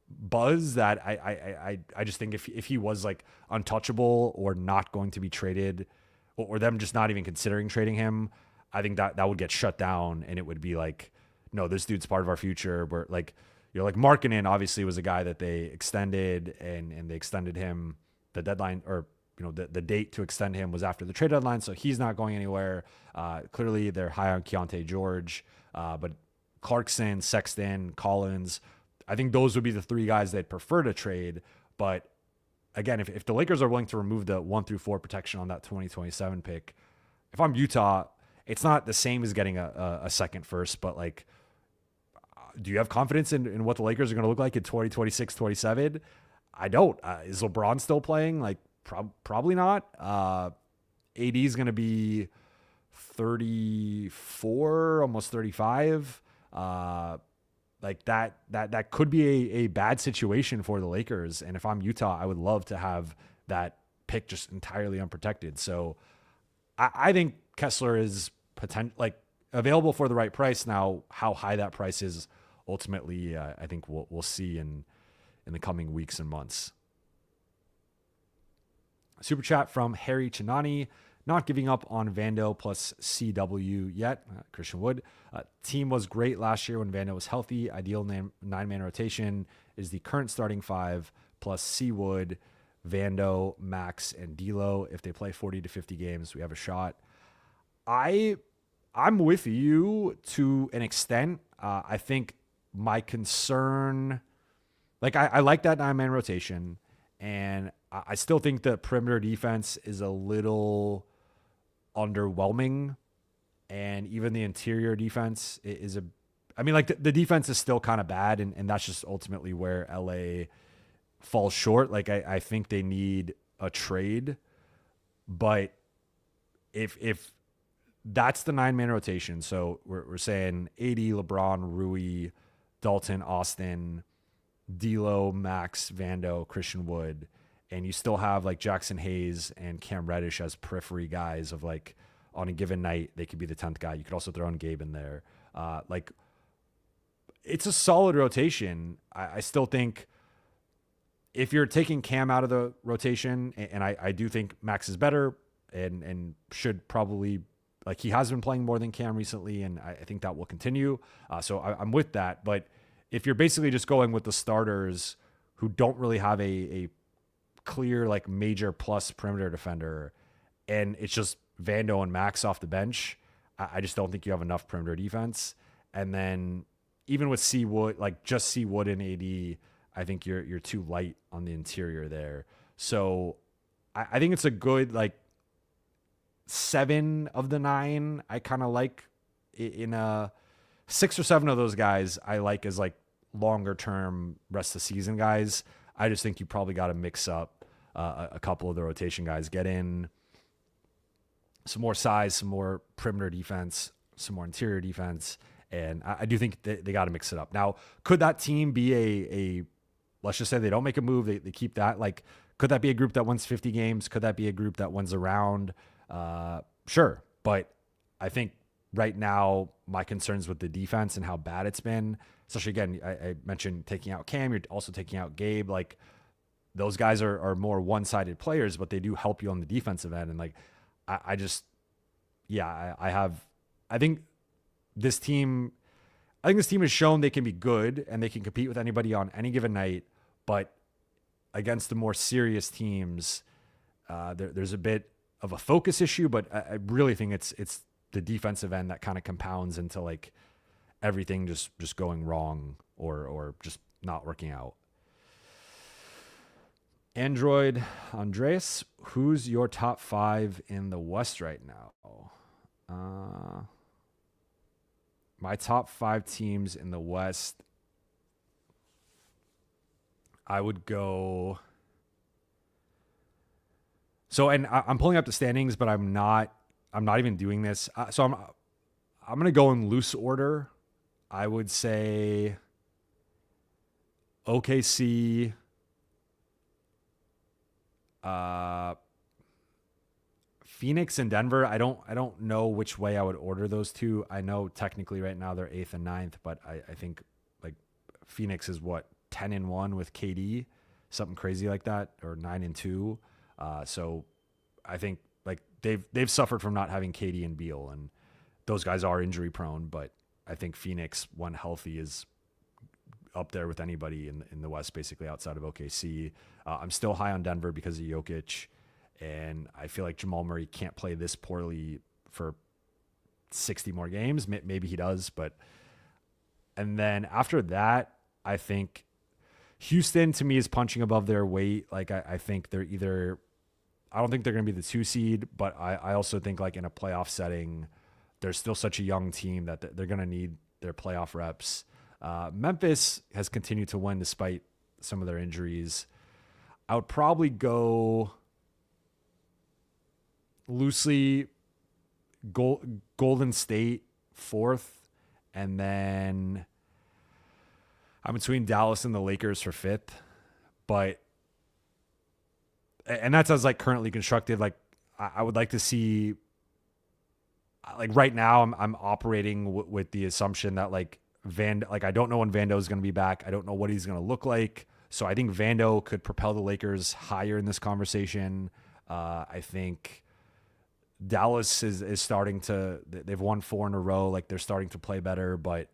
S2: buzz that I just think if he was like untouchable or not going to be traded, or them just not even considering trading him, I think that would get shut down, and it would be like, no, this dude's part of our future. Where like Markkanen obviously was a guy that they extended, and they extended him. The deadline, or the date to extend him was after the trade deadline, so he's not going anywhere. Clearly, they're high on Keontae George, but Clarkson, Sexton, Collins, I think those would be the 3 guys they'd prefer to trade. But again, if the Lakers are willing to remove the 1 through 4 protection on that 2027 pick, if I'm Utah, it's not the same as getting a second first, but like, do you have confidence in what the Lakers are going to look like in 2026, 27? I don't. Is LeBron still playing? Like, probably not. AD is going to be 34, almost 35. Like that could be a bad situation for the Lakers. And if I'm Utah, I would love to have that pick just entirely unprotected. So I think Kessler is available for the right price. Now, how high that price is ultimately, I think we'll see in the coming weeks and months. Super chat from Harry Chinani. not giving up on Vando plus CW yet. Christian Wood. Team was great last year when Vando was healthy. Ideal 9-man rotation is the current starting 5 plus C Wood, Vando, Max, and D'Lo. If they play 40 to 50 games, we have a shot. I'm with you to an extent. I think my concern, like I like that 9-man rotation, and I still think the perimeter defense is a little underwhelming, and even the interior defense is the defense is still kind of bad, and that's just ultimately where LA falls short. Like I think they need a trade, but if that's the 9-man rotation, so we're saying AD, LeBron, Rui, Dalton, Austin, D'Lo, Max, Vando, Christian Wood, and you still have like Jackson Hayes and Cam Reddish as periphery guys of like on a given night, they could be the 10th guy. You could also throw in Gabe in there. Like it's a solid rotation. I still think if you're taking Cam out of the rotation, and I do think Max is better and should probably, like he has been playing more than Cam recently, and I think that will continue. So I'm with that. But if you're basically just going with the starters who don't really have a clear like major plus perimeter defender, and it's just Vando and Max off the bench, I just don't think you have enough perimeter defense. And then even with C Wood, like just C Wood and AD, I think you're too light on the interior there. So I think it's a good like 7 of the 9. I kind of like in a 6 or 7 of those guys I like as like longer term rest of the season guys. I just think you probably got to mix up a couple of the rotation guys, get in some more size, some more perimeter defense, some more interior defense. And I do think they got to mix it up. Now, could that team be a let's just say they don't make a move, they keep that? Like, could that be a group that wins 50 games? Could that be a group that wins around? Sure. But I think right now my concerns with the defense and how bad it's been, especially again, I mentioned taking out Cam, you're also taking out Gabe. Like those guys are more one-sided players, but they do help you on the defensive end. And like, I think this team has shown they can be good and they can compete with anybody on any given night, but against the more serious teams, there's a bit of a focus issue, but I really think it's the defensive end that kind of compounds into like everything just going wrong or just not working out. Andreas, who's your top 5 in the West right now? My top 5 teams in the West, I would go. So, and I'm pulling up the standings, but I'm not even doing this. So I'm going to go in loose order. I would say OKC, Phoenix and Denver. I don't know which way I would order those two. I know technically right now they're 8th and 9th, but I think like Phoenix is 10-1 with KD, something crazy like that, or 9-2. So I think like they've suffered from not having KD and Beal, and those guys are injury prone, but I think Phoenix, when healthy, is up there with anybody in the West, basically outside of OKC. I'm still high on Denver because of Jokic, and I feel like Jamal Murray can't play this poorly for 60 more games. Maybe he does, and then after that, I think Houston to me is punching above their weight. Like I think they're either, I don't think they're going to be the 2 seed, but I also think like in a playoff setting, they're still such a young team that they're going to need their playoff reps. Memphis has continued to win despite some of their injuries. I would probably go loosely Golden State 4th, and then I'm between Dallas and the Lakers for 5th. And that's as like currently constructed. Like I would like to see, like right now I'm operating with the assumption that like I don't know when Vando is going to be back. I don't know what he's going to look like. So I think Vando could propel the Lakers higher in this conversation. I think Dallas is starting to, they've won 4 in a row. Like they're starting to play better, but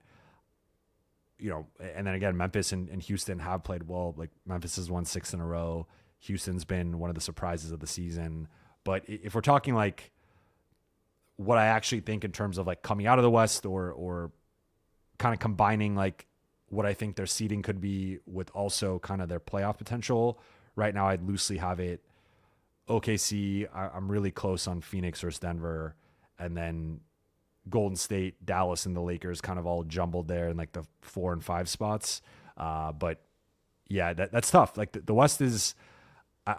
S2: and then again, Memphis and Houston have played well. Like Memphis has won 6 in a row. Houston's been one of the surprises of the season. But if we're talking like what I actually think in terms of like coming out of the West or kind of combining like what I think their seeding could be with also kind of their playoff potential, right now I'd loosely have it OKC. I'm really close on Phoenix versus Denver, and then Golden State, Dallas, and the Lakers kind of all jumbled there in like the 4 and 5 spots. But yeah, that's tough. Like the West is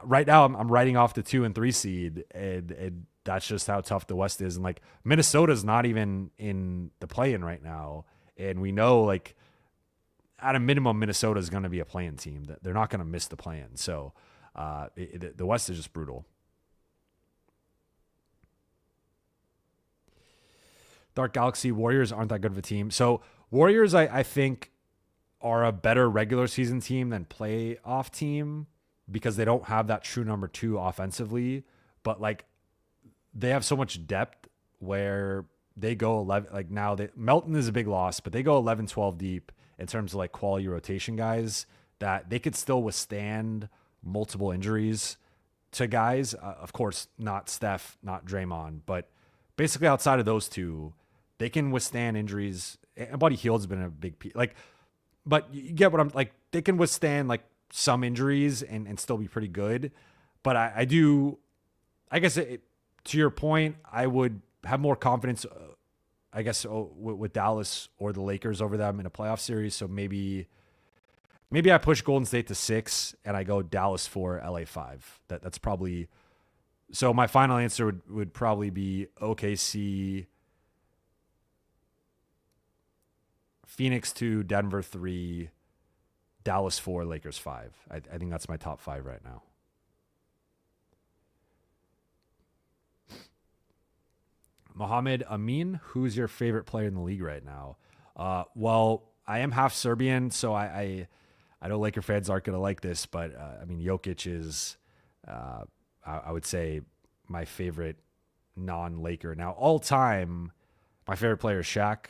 S2: right now I'm writing off the 2 and 3 seed, and that's just how tough the West is. And like Minnesota's not even in the play-in right now, and we know like at a minimum Minnesota is going to be a play-in team. That they're not going to miss the play-in. So the West is just brutal. Dark Galaxy, Warriors aren't that good of a team. So Warriors, I think, are a better regular season team than playoff team because they don't have that true number 2 offensively. But like they have so much depth where they go 11. Like now, Melton is a big loss, but they go 11, 12 deep in terms of like quality rotation guys that they could still withstand multiple injuries to guys. Of course, not Steph, not Draymond, but basically outside of those two, they can withstand injuries. And Buddy Hield's been a big piece. Like, but you get what I'm like. They can withstand like some injuries and still be pretty good. But I guess to your point, I would have more confidence, I guess, with Dallas or the Lakers over them in a playoff series. So maybe I push Golden State to 6 and I go Dallas 4, LA 5. That's probably. So my final answer would probably be OKC, Phoenix 2, Denver 3, Dallas 4, Lakers 5. I think that's my top 5 right now. Mohammed Amin, who's your favorite player in the league right now? Well, I am half Serbian, so I know Laker fans aren't going to like this, but I mean, Jokic is, I would say, my favorite non-Laker. Now, all time, my favorite player is Shaq,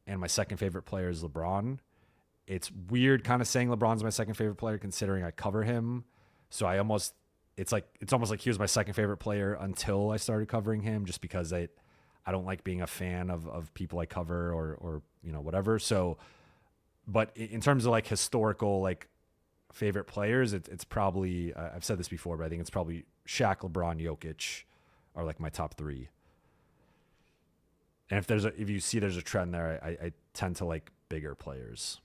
S2: and my second favorite player is LeBron. It's weird kind of saying LeBron's my second favorite player considering I cover him. So it's almost like he was my second favorite player until I started covering him, just because I don't like being a fan of people I cover or whatever. So, but in terms of like historical like favorite players, it's probably I've said this before, but I think it's probably Shaq, LeBron, Jokic are like my top 3. And if you see there's a trend there, I tend to like bigger players.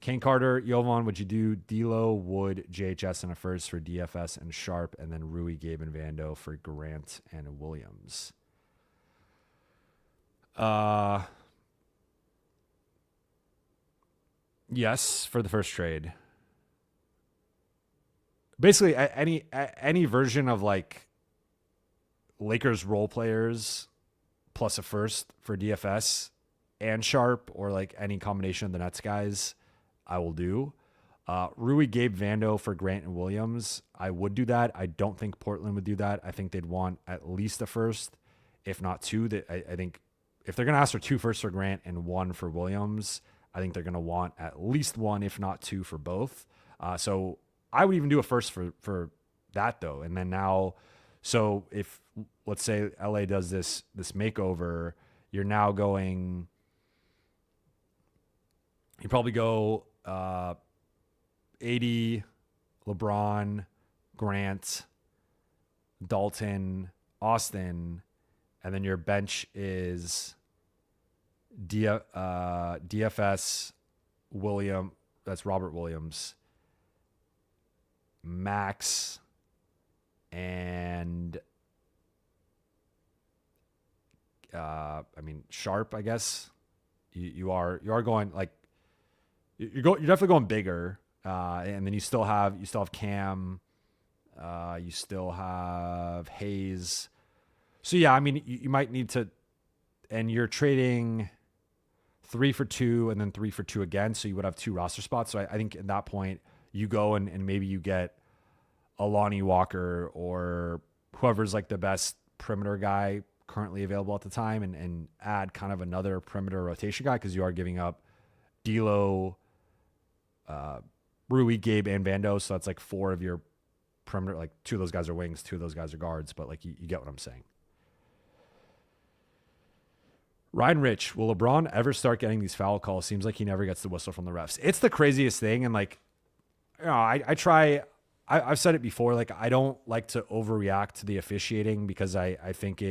S2: Kane Carter, Jovan, would you do D'Lo, Wood, JHS and a first for DFS and Sharp, and then Rui, Gabe, and Vando for Grant and Williams? Yes, for the first trade. Basically, any version of like Lakers role players plus a first for DFS and Sharp, or like any combination of the Nets guys, I will do. Rui, Gabe, Vando for Grant and Williams, I would do that. I don't think Portland would do that. I think they'd want at least a first, if not 2. I think if they're going to ask for 2 firsts for Grant and 1 for Williams, I think they're going to want at least 1, if not 2 for both. So I would even do a first for that though. And then now, so if let's say LA does this makeover, you're now going, you probably go AD, LeBron, Grant, Dalton, Austin, and then your bench is DFS, William, that's Robert Williams, Max, and Sharp, I guess. You are going like you're definitely going bigger, and then you still have Cam, you still have Hayes. So yeah, I mean you might need to, and you're trading 3 for 2 and then 3 for 2 again, so you would have 2 roster spots. So I think at that point you go and maybe you get a Lonnie Walker or whoever's like the best perimeter guy currently available at the time and add kind of another perimeter rotation guy, because you are giving up D'Lo, Rui, Gabe, and Vando. So that's like 4 of your perimeter. Like 2 of those guys are wings, 2 of those guys are guards, but like you get what I'm saying. Ryan Rich, will LeBron ever start getting these foul calls? Seems like he never gets the whistle from the refs. It's the craziest thing. And like, you know, I've said it before, like I don't like to overreact to the officiating because I think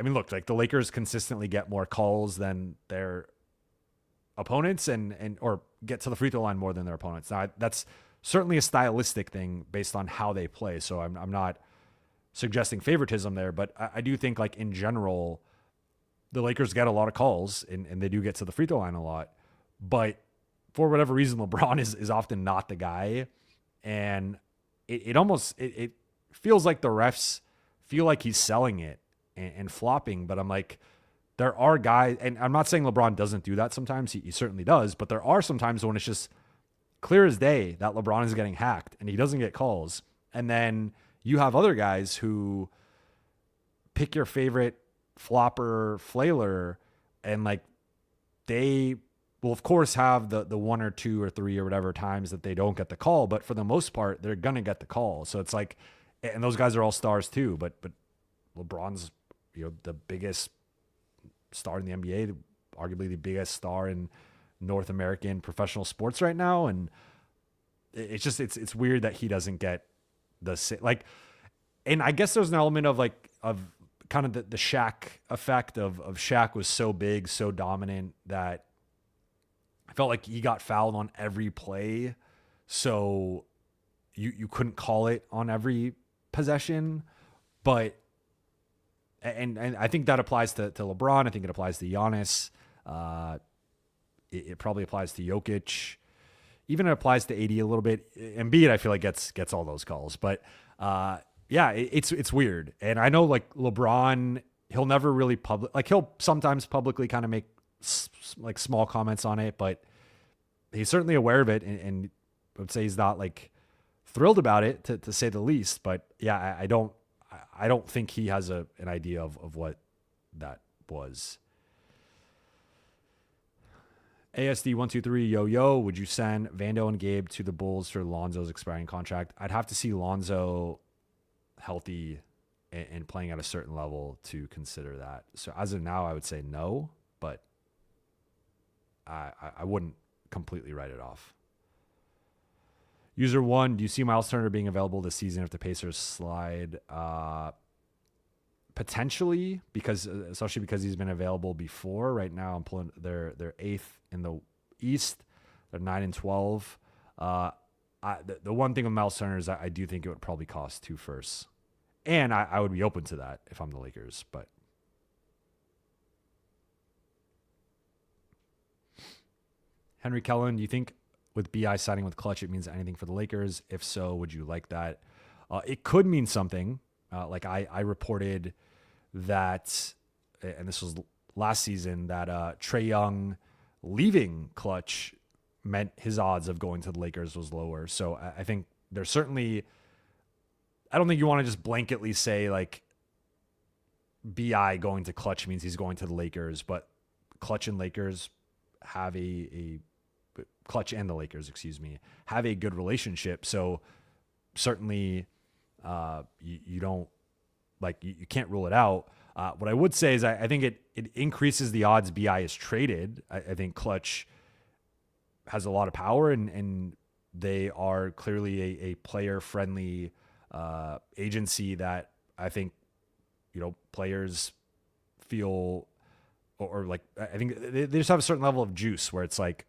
S2: look, like the Lakers consistently get more calls than their opponents or get to the free throw line more than their opponents. Now that's certainly a stylistic thing based on how they play. So I'm not suggesting favoritism there, but I do think like in general, the Lakers get a lot of calls and they do get to the free throw line a lot, but for whatever reason, LeBron is often not the guy. And it almost feels like the refs feel like he's selling it and flopping. But I'm like, there are guys, and I'm not saying LeBron doesn't do that sometimes. He certainly does. But there are sometimes when it's just clear as day that LeBron is getting hacked and he doesn't get calls. And then you have other guys who pick your favorite flopper flailer and like they will of course have the 1 or 2 or 3 or whatever times that they don't get the call, but for the most part they're gonna get the call. So it's like, and those guys are all stars too, but LeBron's, you know, the biggest star in the NBA, arguably the biggest star in North American professional sports right now, and it's just it's weird that he doesn't get the like. And I guess there's an element of like of kind of the Shaq effect of Shaq was so big, so dominant that I felt like he got fouled on every play. So you couldn't call it on every possession, but and I think that applies to LeBron. I think it applies to Giannis. It probably applies to Jokic. Even it applies to AD a little bit. Embiid, I feel like gets all those calls, but yeah, it's weird. And I know like LeBron, he'll never really he'll sometimes publicly kind of make like small comments on it, but he's certainly aware of it. And I would say he's not like thrilled about it to say the least, but yeah, I don't think he has an idea of what that was. ASD123, yo, would you send Vando and Gabe to the Bulls for Lonzo's expiring contract? I'd have to see Lonzo healthy and playing at a certain level to consider that. So as of now, I would say no, but I wouldn't completely write it off. User 1, do you see Miles Turner being available this season if the Pacers slide? Potentially, especially because he's been available before. Right now, I'm pulling they're 8th in the East. They're 9-12. The one thing with Miles Turner is I do think it would probably cost 2 firsts, and I would be open to that if I'm the Lakers. But Henry Kellen, do you think with BI signing with Clutch it means anything for the Lakers? If so, would you like that? It could mean something. Like I reported that, and this was last season, that Trae Young leaving Clutch meant his odds of going to the Lakers was lower. So I think there's certainly, I don't think you want to just blanketly say like BI going to Clutch means he's going to the Lakers, but Clutch and Lakers have Clutch and the Lakers, have a good relationship. So certainly you don't you can't rule it out. What I would say is I think it increases the odds BI is traded. I think Clutch has a lot of power and they are clearly a player friendly agency that I think, players feel or like, I think they just have a certain level of juice where it's like,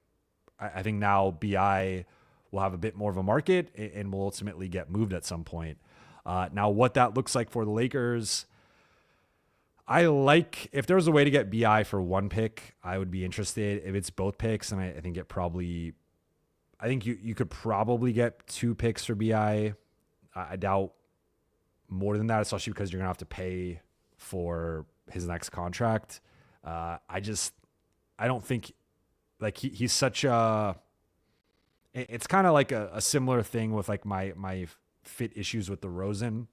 S2: I think now BI will have a bit more of a market and will ultimately get moved at some point. Now, what that looks like for the Lakers, if there was a way to get BI for 1 pick, I would be interested. If it's both picks, and I think you could probably get 2 picks for BI. I doubt more than that, especially because you're going to have to pay for his next contract. I don't think he's such a, it's kind of like a similar thing with like my fit issues with DeRozan,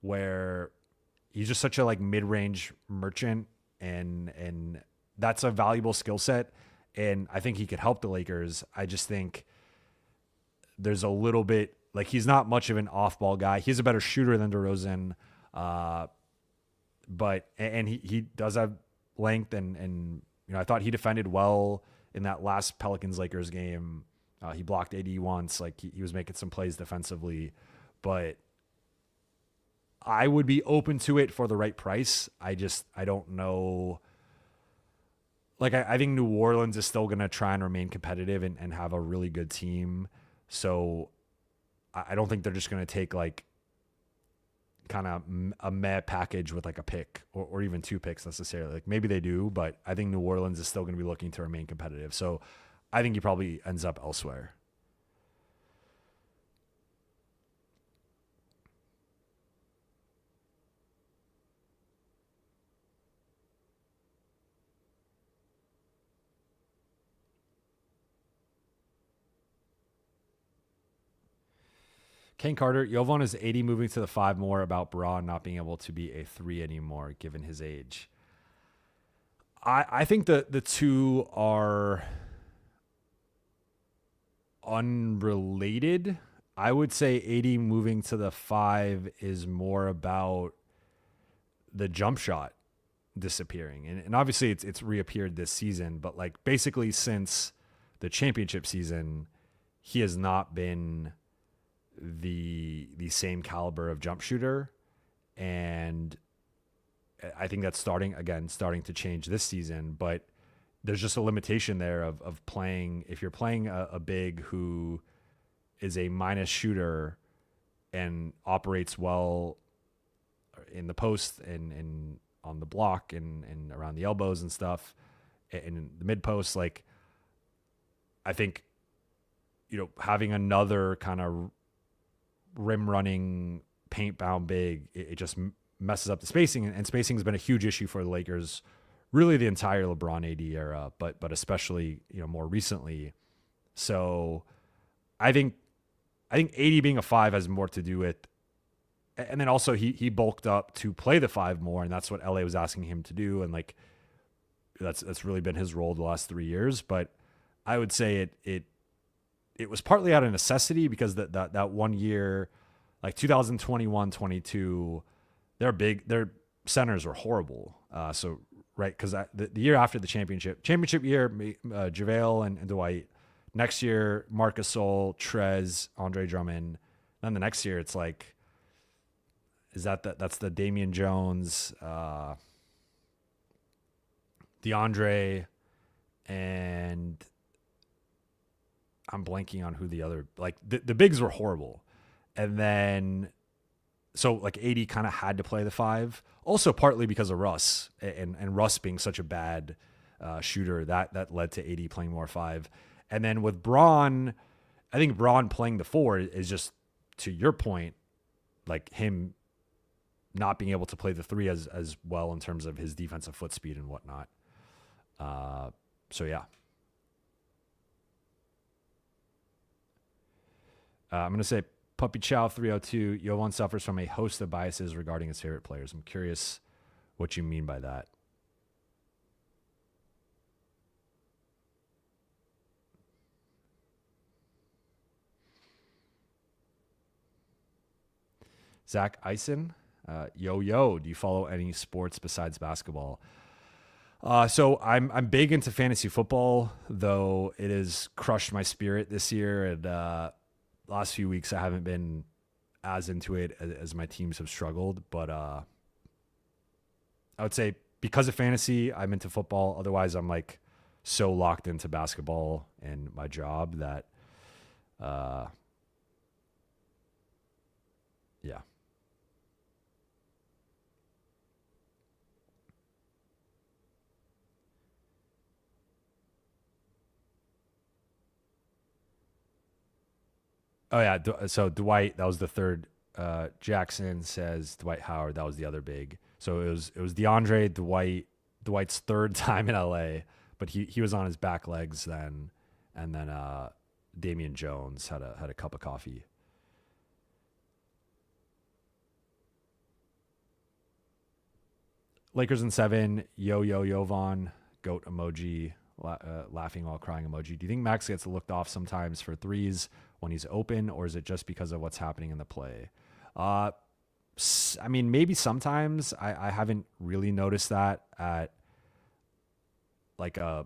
S2: where he's just such a like mid-range merchant, and that's a valuable skill set. And I think he could help the Lakers. I just think there's a little bit like he's not much of an off-ball guy. He's a better shooter than DeRozan, but he does have length, and I thought he defended well in that last Pelicans Lakers game. He blocked AD once. Like he was making some plays defensively, but I would be open to it for the right price. I don't know. Like I think New Orleans is still going to try and remain competitive and have a really good team. So I don't think they're just going to take like kind of a meh package with like a pick or even 2 picks necessarily. Like maybe they do, but I think New Orleans is still going to be looking to remain competitive. So I think he probably ends up elsewhere. Kane Carter, Jovan is 80 moving to the 5 more about Buha not being able to be a 3 anymore given his age. I think the two are unrelated. I would say 80 moving to the 5 is more about the jump shot disappearing. And obviously it's reappeared this season, but like basically since the championship season, he has not been the same caliber of jump shooter. And I think that's starting to change this season, but there's just a limitation there of playing. If you're playing a big who is a minus shooter and operates well in the post and on the block and around the elbows and stuff and in the mid post, like I think, having another kind of rim running paint bound big, it just messes up the spacing, and spacing has been a huge issue for the Lakers really the entire LeBron AD era, but especially more recently. So I think 80 being a 5 has more to do with, and then also he bulked up to play the 5 more, and that's what LA was asking him to do, and like that's really been his role the last 3 years. But I would say it was partly out of necessity because that 1 year, like 2021-22, their centers were horrible. So right, because the year after the championship year, JaVale and Dwight. Next year, Marc Gasol, Trez, Andre Drummond. Then the next year, it's like, that's the Damian Jones, DeAndre, and I'm blanking on who the other, like the bigs were horrible. And then, so like 80 kind of had to play the 5, also partly because of Russ and Russ being such a bad shooter that led to 80 playing more 5. And then with Braun, I think Braun playing the 4 is just, to your point, like him not being able to play the 3 as well in terms of his defensive foot speed and whatnot. So yeah. I'm going to say Puppy Chow 302, Jovan suffers from a host of biases regarding his favorite players. I'm curious what you mean by that. Zach Eisen, yo, do you follow any sports besides basketball? So I'm big into fantasy football, though it has crushed my spirit this year, and last few weeks I haven't been as into it as my teams have struggled. But I would say because of fantasy, I'm into football. Otherwise, I'm like so locked into basketball and my job that, yeah. Oh yeah. So Dwight, that was the third. Jackson says Dwight Howard, that was the other big. So it was DeAndre, Dwight's third time in LA, but he was on his back legs then, and then Damian Jones had a cup of coffee. Lakers in 7, Jovan, goat emoji, laughing while crying emoji. Do you think Max gets looked off sometimes for threes when he's open, or is it just because of what's happening in the play? I mean, maybe sometimes. I haven't really noticed that at like I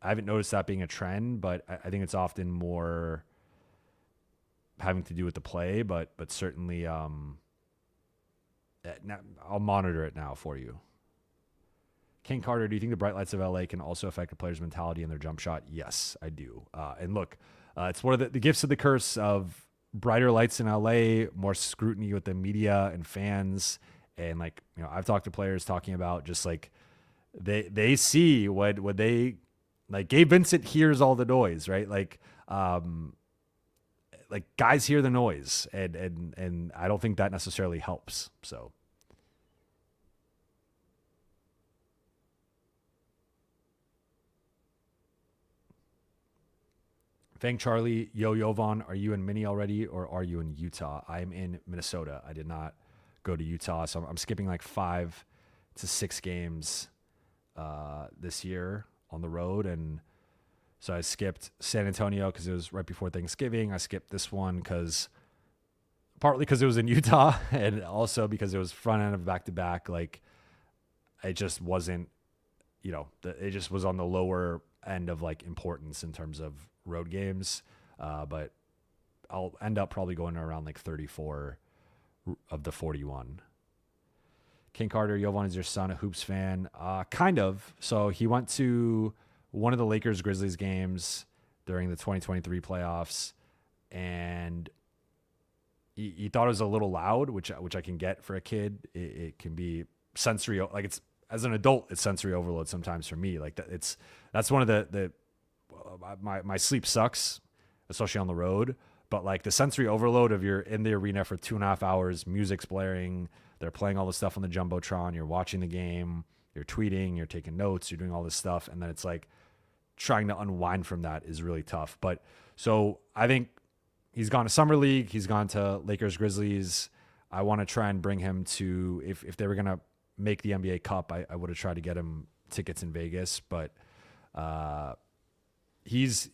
S2: haven't noticed that being a trend, but I think it's often more having to do with the play, but certainly I'll monitor it now for you. King Carter, do you think the bright lights of LA can also affect a player's mentality and their jump shot? Yes, I do. And look, it's one of the gifts of the curse of brighter lights in LA, more scrutiny with the media and fans. And like, I've talked to players talking about just like they see what they like. Gabe Vincent hears all the noise, right? Like guys hear the noise, and I don't think that necessarily helps. So. Fang Charlie, Jovan, are you in Mini already, or are you in Utah? I'm in Minnesota. I did not go to Utah, so I'm skipping like 5 to 6 games this year on the road. And so I skipped San Antonio because it was right before Thanksgiving. I skipped this one partly because it was in Utah, and also because it was front end of back-to-back. Like, it just wasn't, it just was on the lower end of like importance in terms of road games, but I'll end up probably going around like 34 of the 41. King Carter, Jovan is your son a hoops fan? Kind of. So he went to one of the Lakers Grizzlies games during the 2023 playoffs, and he thought it was a little loud, which I can get for a kid. It can be sensory, like it's as an adult, it's sensory overload sometimes for me. Like that's one of the my sleep sucks, especially on the road, but like the sensory overload of you're in the arena for 2.5 hours, music's blaring, they're playing all the stuff on the Jumbotron, you're watching the game, you're tweeting, you're taking notes, you're doing all this stuff. And then it's like trying to unwind from that is really tough. But so I think he's gone to Summer League, he's gone to Lakers Grizzlies. I want to try and bring him to, if they were going to make the NBA Cup, I would have tried to get him tickets in Vegas, but he's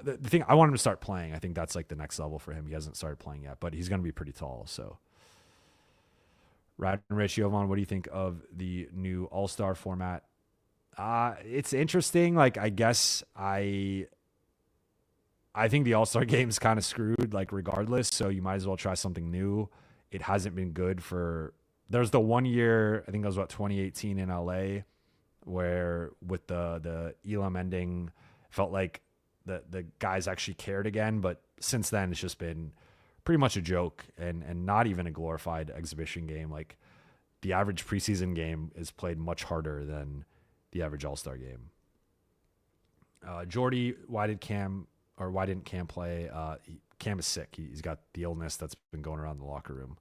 S2: the thing. I want him to start playing. I think that's like the next level for him. He hasn't started playing yet, but he's going to be pretty tall. So, Rad and Rich, Jovan, what do you think of the new All-Star format? It's interesting. Like, I guess I think the All-Star game's kind of screwed, like regardless. So you might as well try something new. It hasn't been good for. There's the 1 year, I think it was 2018 in LA, where with the Elam ending, felt like the guys actually cared again. But since then, it's just been pretty much a joke and not even a glorified exhibition game. Like, the average preseason game is played much harder than the average All-Star game. Jordy, why didn't Cam play? Cam is sick. He's got the illness that's been going around the locker room.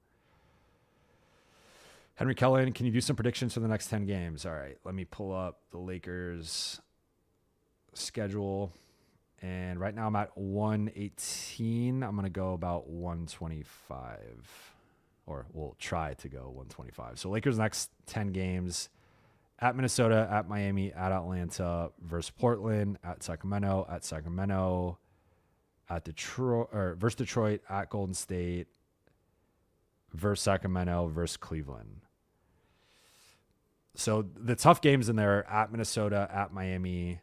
S2: Henry Kellen, can you do some predictions for the next 10 games? All right, let me pull up the Lakers schedule. And right now I'm at 118. I'm going to go about 125. Or we'll try to go 125. So Lakers next 10 games: at Minnesota, at Miami, at Atlanta, versus Portland, at Sacramento, at Detroit, or versus Detroit, at Golden State, versus Sacramento, versus Cleveland. So the tough games in there: at Minnesota, at Miami,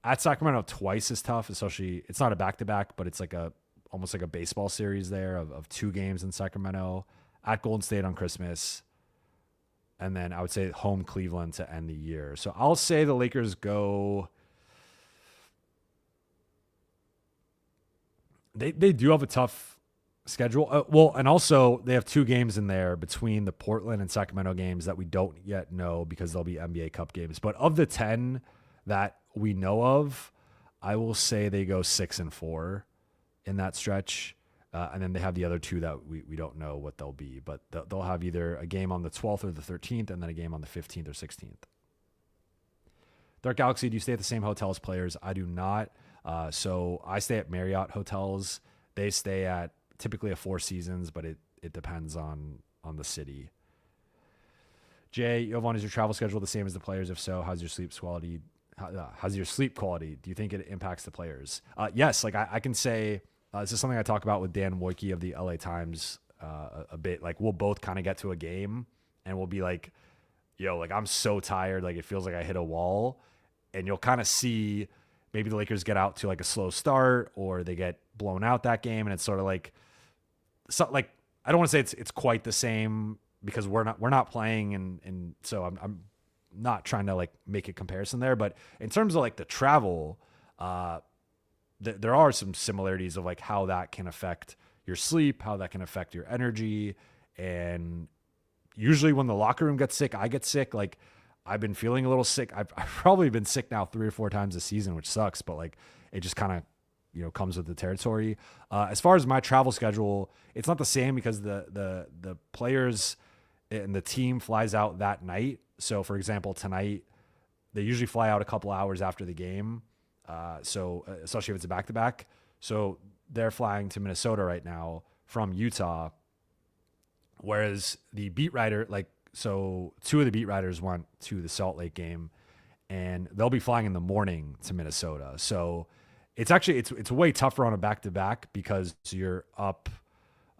S2: at Sacramento twice is tough, especially it's not a back-to-back, but it's like almost like a baseball series there of 2 games in Sacramento, at Golden State on Christmas, and then I would say home Cleveland to end the year. So I'll say the Lakers go. They do have a tough schedule. Well, and also they have 2 games in there between the Portland and Sacramento games that we don't yet know because they'll be NBA Cup games. But of the 10 that we know of, I will say they go 6-4 in that stretch. And then they have the other 2 that we don't know what they'll be, but they'll have either a game on the 12th or the 13th and then a game on the 15th or 16th. Dark Galaxy, do you stay at the same hotel as players? I do not. So I stay at Marriott hotels. They stay at typically a 4 Seasons, but it depends on the city. Jay, Jovan, is your travel schedule the same as the players? If so, how's your sleep quality? How's your sleep quality? Do you think it impacts the players? Yes, like I can say this is something I talk about with Dan Wojcicki of the LA Times a bit. Like we'll both kind of get to a game and we'll be like, yo, like I'm so tired. Like it feels like I hit a wall. And you'll kind of see maybe the Lakers get out to like a slow start or they get blown out that game. And it's sort of like, I don't want to say it's quite the same because we're not playing. And so I'm not trying to like make a comparison there, but in terms of like the travel, there are some similarities of like how that can affect your sleep, how that can affect your energy. And usually when the locker room gets sick, I get sick. Like I've been feeling a little sick. I've probably been sick now 3 or 4 times this season, which sucks, but like it just kind of, comes with the territory. As far as my travel schedule, it's not the same because the players and the team flies out that night. So for example, tonight, they usually fly out a couple hours after the game. So especially if it's a back-to-back. So they're flying to Minnesota right now from Utah. Whereas the beat writer, so 2 of the beat writers went to the Salt Lake game and they'll be flying in the morning to Minnesota. So it's actually, it's way tougher on a back-to-back because you're up,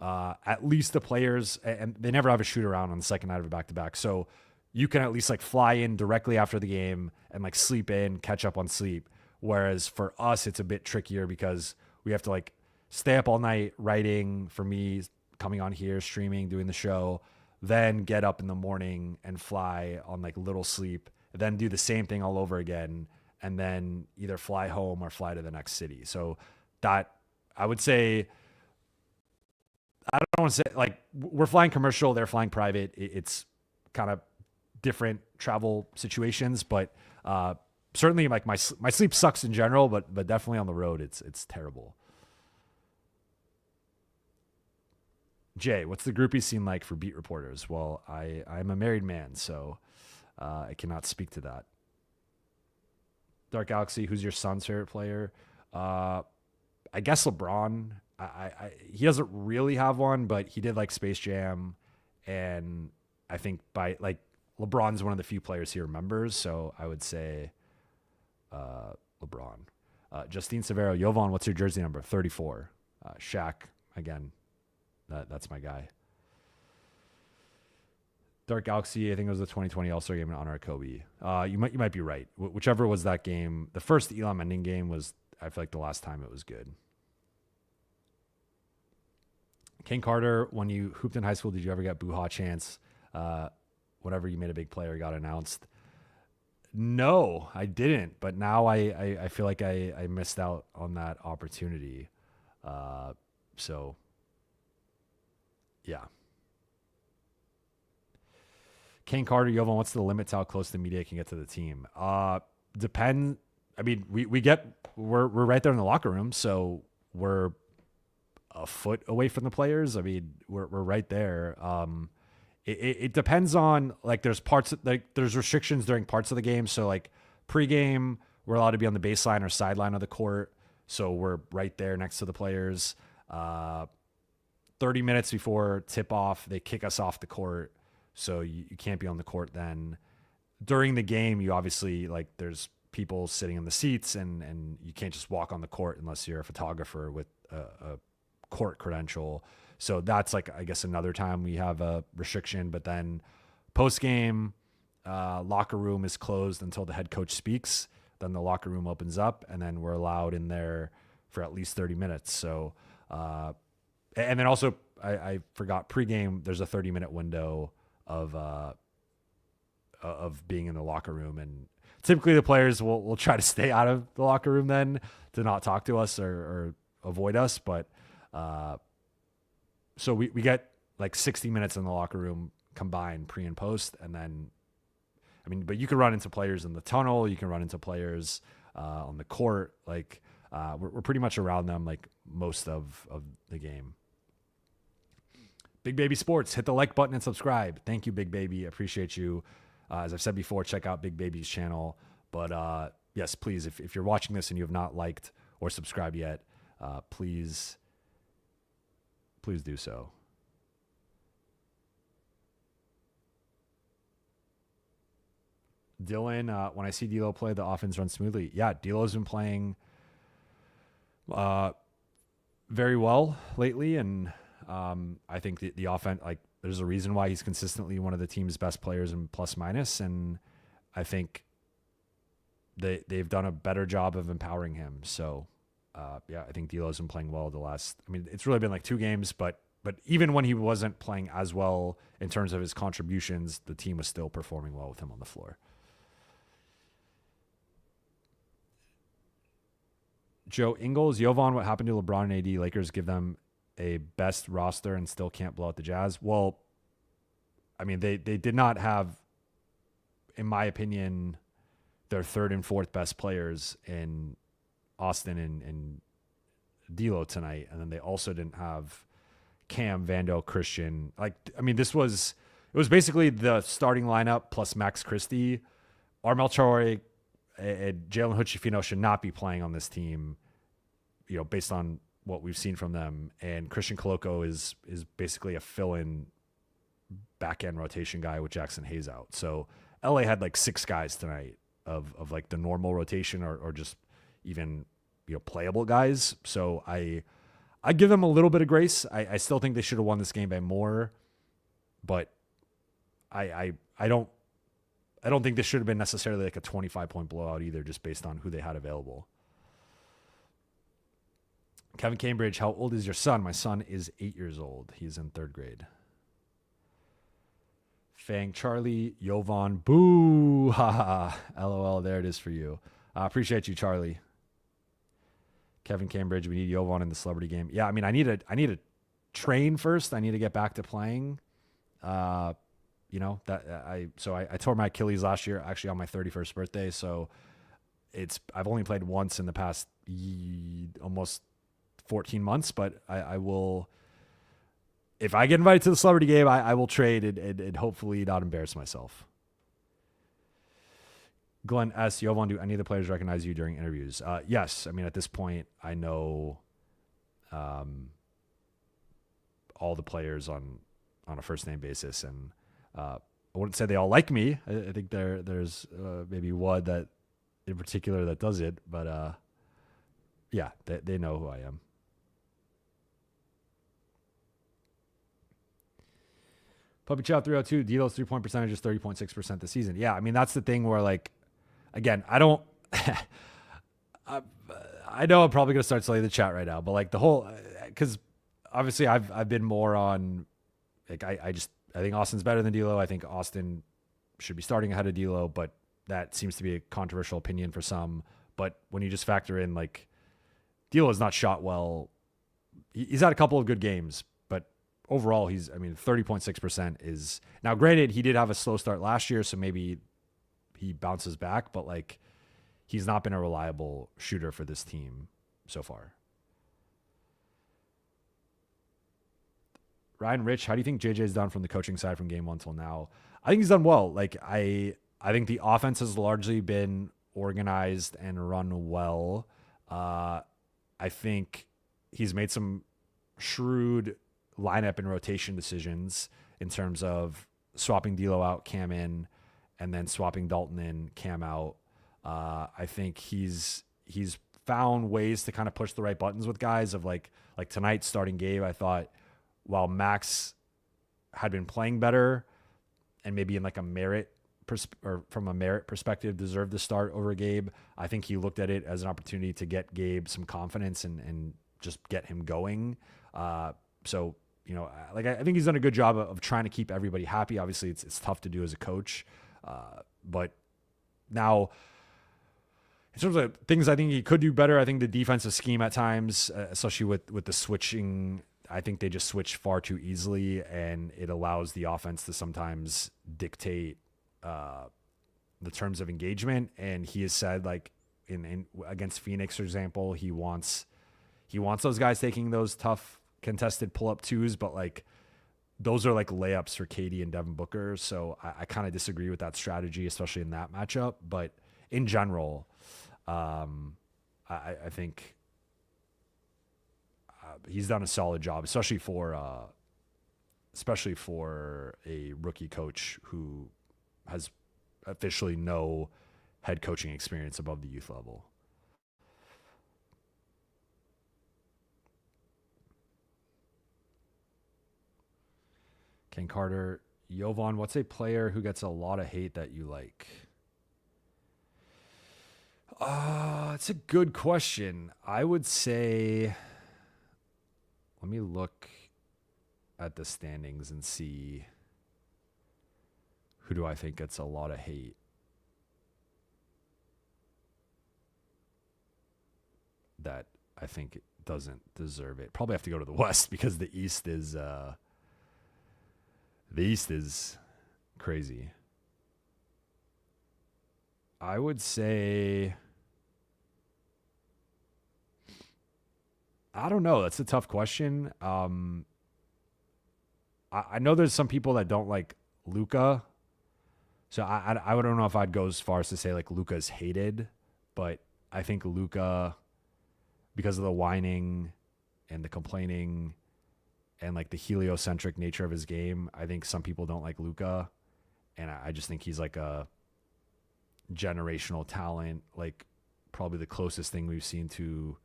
S2: at least the players, and they never have a shoot around on the second night of a back-to-back. So you can at least like fly in directly after the game and like sleep in, catch up on sleep. Whereas for us, it's a bit trickier because we have to like stay up all night writing, for me, coming on here, streaming, doing the show, then get up in the morning and fly on like little sleep, then do the same thing all over again, and then either fly home or fly to the next city. So that, I would say, I don't want to say like we're flying commercial, they're flying private. It's kind of different travel situations, but certainly like my sleep sucks in general, but definitely on the road, it's terrible. Jay, what's the groupie scene like for beat reporters? Well, I'm a married man, so I cannot speak to that. Dark Galaxy, who's your son's favorite player? I guess LeBron. He doesn't really have one, but he did like Space Jam, and I think by like LeBron's one of the few players he remembers, so I would say LeBron. Justine Severo, Jovan, what's your jersey number? 34. Shaq, again, that's my guy. Dark Galaxy, I think it was the 2020 All-Star game in honor of Kobe. You might be right. Whichever was that game, the first Elon Mending game was, I feel like, the last time it was good. King Carter, when you hooped in high school, did you ever get Buha chance? Whenever you made a big player got announced? No, I didn't. But now I feel like I missed out on that opportunity. So, yeah. Kane Carter, Jovan, what's the limit to how close the media can get to the team? Depend. I mean, we're right there in the locker room, so we're a foot away from the players. I mean, we're right there. It depends on like there's restrictions during parts of the game. So like pregame, we're allowed to be on the baseline or sideline of the court, so we're right there next to the players. 30 minutes before tip off, they kick us off the court. So you can't be on the court then. During the game, you obviously, like, there's people sitting in the seats, and you can't just walk on the court unless you're a photographer with a court credential. So that's, like, I guess another time we have a restriction. But then post-game, locker room is closed until the head coach speaks. Then the locker room opens up, and then we're allowed in there for at least 30 minutes. So, and then also, I forgot, pregame, there's a 30-minute window of being in the locker room, and typically the players will try to stay out of the locker room then to not talk to us or avoid us. But so we get like 60 minutes in the locker room combined, pre and post. And then, I mean, but you can run into players in the tunnel, you can run into players on the court. Like we're pretty much around them like most of the game. Big Baby Sports, hit the like button and subscribe. Thank you, Big Baby. Appreciate you. As I've said before, check out Big Baby's channel. But yes, please, if you're watching this and you have not liked or subscribed yet, please do so. Dylan, when I see D'Lo play, the offense runs smoothly. Yeah, D'Lo's been playing very well lately, and I think the offense, like, there's a reason why he's consistently one of the team's best players in plus minus, and I think they've done a better job of empowering him. So, yeah, I think D'Lo's been playing well the last. I mean, it's really been like 2 games, but even when he wasn't playing as well in terms of his contributions, the team was still performing well with him on the floor. Joe Ingles, Jovan, what happened to LeBron and AD? Lakers give them a best roster and still can't blow out the Jazz. Well, I mean, they did not have, in my opinion, their 3rd and 4th best players in Austin and D'Lo tonight. And then they also didn't have Cam, Vando, Christian. Like, I mean, it was basically the starting lineup plus Max Christie. Armel Traore and Jalen Hood-Schifino should not be playing on this team, based on what we've seen from them. And Christian Coloco is basically a fill-in back-end rotation guy with Jackson Hayes out. So LA had like 6 guys tonight of like the normal rotation or just even, playable guys. So I give them a little bit of grace. I still think they should have won this game by more, but I don't think this should have been necessarily like a 25-point blowout either, just based on who they had available. Kevin Cambridge, how old is your son? My son is 8 years old. He's in 3rd grade. Fang Charlie, Jovan, boo, ha ha, LOL, there it is for you. Appreciate you, Charlie. Kevin Cambridge, we need Jovan in the celebrity game. Yeah, I mean, I need to train first. I need to get back to playing. I tore my Achilles last year, actually on my 31st birthday. So I've only played once in the past almost 14 months, but I will, if I get invited to the celebrity game, I will trade and hopefully not embarrass myself. Glenn S. Jovan, do any of the players recognize you during interviews? Yes. I mean, at this point, I know all the players on a first name basis, and I wouldn't say they all like me. I think there's maybe one that in particular that does it, but yeah, they know who I am. Puppy Chow 302, D'Lo's 3-point percentage is 30.6% this season. Yeah, I mean, that's the thing where, like, again, I don't I know I'm probably going to start selling the chat right now, but like the whole, because obviously I've been more on, like, I think Austin's better than D'Lo. I think Austin should be starting ahead of D'Lo, but that seems to be a controversial opinion for some. But when you just factor in, like, D'Lo has not shot well. He's had a couple of good games, but overall, 30.6% is, now granted, he did have a slow start last year, so maybe he bounces back, but like, he's not been a reliable shooter for this team so far. Ryan Rich, how do you think JJ's done from the coaching side from game 1 till now? I think he's done well. Like, I think the offense has largely been organized and run well. I think he's made some shrewd lineup and rotation decisions in terms of swapping D'Lo out, Cam in, and then swapping Dalton in, Cam out. I think he's found ways to kind of push the right buttons with guys of like tonight starting Gabe. I thought while Max had been playing better and maybe in like a merit from a merit perspective deserved to start over Gabe, I think he looked at it as an opportunity to get Gabe some confidence and just get him going. So, I think he's done a good job of trying to keep everybody happy. Obviously it's tough to do as a coach. But now, in terms of things I think he could do better, I think the defensive scheme at times, especially with the switching, I think they just switch far too easily, and it allows the offense to sometimes dictate the terms of engagement. And he has said, like, in against Phoenix, for example, he wants those guys taking those tough contested pull-up twos, but like, those are like layups for KD and Devin Booker. So I kind of disagree with that strategy, especially in that matchup. But in general, I think he's done a solid job, especially for a rookie coach who has officially no head coaching experience above the youth level. Ken Carter, Jovan, what's a player who gets a lot of hate that you like? It's a good question. I would say, let me look at the standings and see who do I think gets a lot of hate. That I think doesn't deserve it. Probably have to go to the West because the East is crazy. I would say, I don't know. That's a tough question. I know there's some people that don't like Luka. So I don't know if I'd go as far as to say like Luka's hated, but I think Luka, because of the whining and the complaining and like the heliocentric nature of his game, I think some people don't like Luka. And I just think he's like a generational talent, like probably the closest thing we've seen to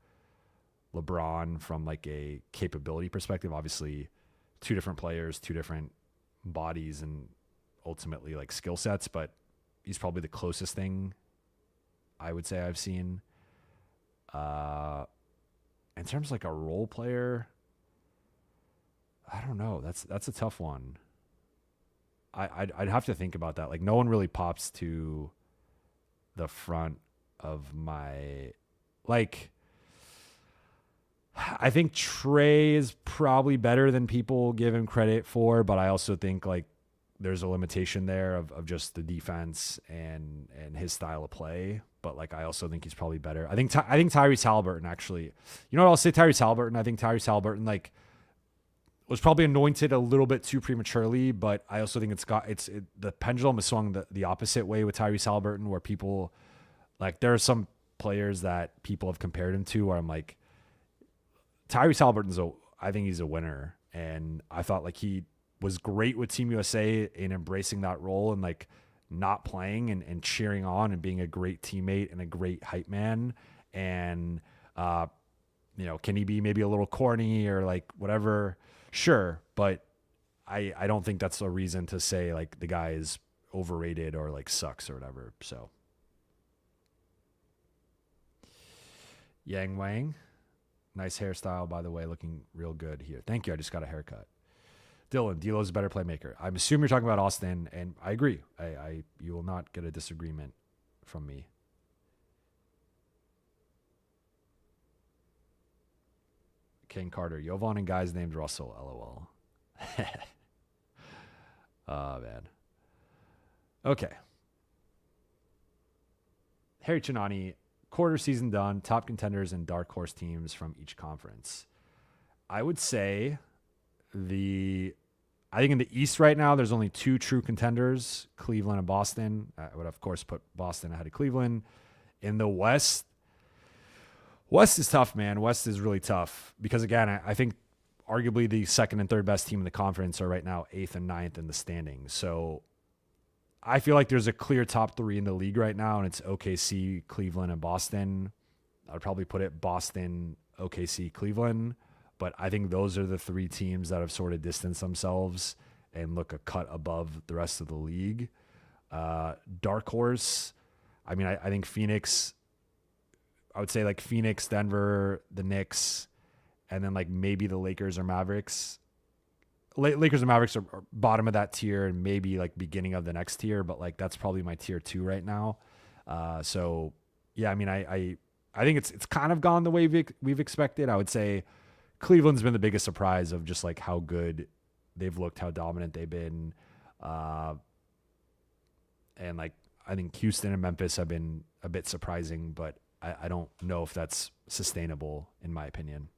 S2: LeBron from like a capability perspective. Obviously, two different players, two different bodies, and ultimately like skill sets, but he's probably the closest thing I would say I've seen. In terms of like a role player, I don't know. That's a tough one. I'd have to think about that. Like no one really pops to the front of my, like, I think Trey is probably better than people give him credit for, but I also think like there's a limitation there of just the defense and his style of play. But like I also think he's probably better. I think Tyrese Halliburton actually. You know what I'll say? Tyrese Halliburton. I think Tyrese Halliburton like was probably anointed a little bit too prematurely, but I also think the pendulum has swung the opposite way with Tyrese Halliburton, where people like there are some players that people have compared him to where I'm like, Tyrese Halliburton's I think he's a winner, and I thought like he was great with Team USA in embracing that role and like not playing and cheering on and being a great teammate and a great hype man. And, can he be maybe a little corny or like whatever? Sure. But I don't think that's a reason to say like the guy is overrated or like sucks or whatever. So Yang Wang, nice hairstyle, by the way, looking real good here. Thank you. I just got a haircut. Dylan, D'Lo's a better playmaker. I'm assuming you're talking about Austin, and I agree. You will not get a disagreement from me. King Carter, Jovan and guys named Russell, LOL. Oh, man. Okay. Harry Chinani, quarter season done, top contenders and dark horse teams from each conference. I would say I think in the East right now, there's only two true contenders, Cleveland and Boston. I would, of course, put Boston ahead of Cleveland. In the West is tough, man. West is really tough because, again, I think arguably the second and third best team in the conference are right now 8th and 9th in the standings. So I feel like there's a clear top three in the league right now, and it's OKC, Cleveland, and Boston. I'd probably put it Boston, OKC, Cleveland. But I think those are the three teams that have sort of distanced themselves and look a cut above the rest of the league. Dark horse, I mean, I think Phoenix, I would say like Phoenix, Denver, the Knicks, and then like maybe the Lakers or Mavericks. Lakers and Mavericks are bottom of that tier and maybe like beginning of the next tier, but like that's probably my tier 2 right now. So yeah, I mean, I think it's kind of gone the way we've expected. I would say Cleveland's been the biggest surprise of just like how good they've looked, how dominant they've been. And like, I think Houston and Memphis have been a bit surprising, but I don't know if that's sustainable in my opinion.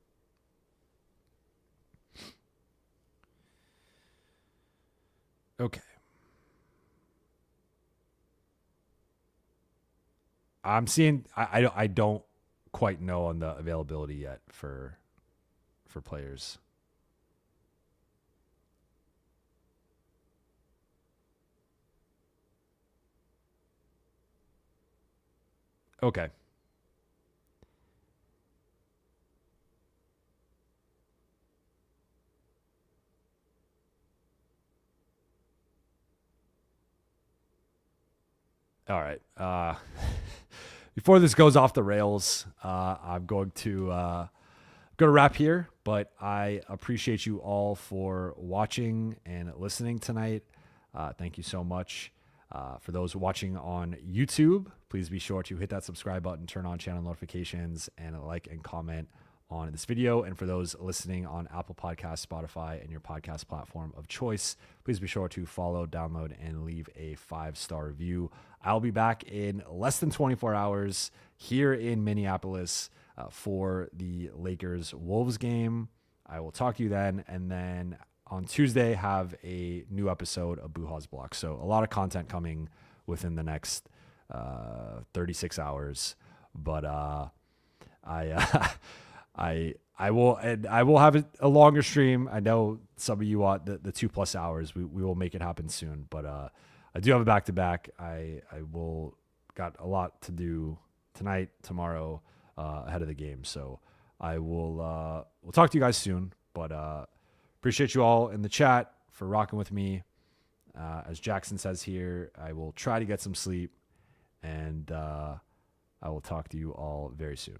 S2: Okay. I'm seeing, I don't quite know on the availability yet for players. Okay. All right. Before this goes off the rails, I'm going to wrap here. But I appreciate you all for watching and listening tonight. Thank you so much. For those watching on YouTube, please be sure to hit that subscribe button, turn on channel notifications, and like and comment on this video. And for those listening on Apple Podcasts, Spotify, and your podcast platform of choice, please be sure to follow, download, and leave a 5-star review. I'll be back in less than 24 hours here in Minneapolis for the Lakers-Wolves game. I will talk to you then. And then on Tuesday, have a new episode of Buha's Block. So a lot of content coming within the next 36 hours. But I will have a longer stream. I know some of you want the 2+ hours. We will make it happen soon. But I do have a back-to-back. I will got a lot to do tonight, tomorrow, ahead of the game. So I will we'll talk to you guys soon. But appreciate you all in the chat for rocking with me. As Jackson says here, I will try to get some sleep, and I will talk to you all very soon.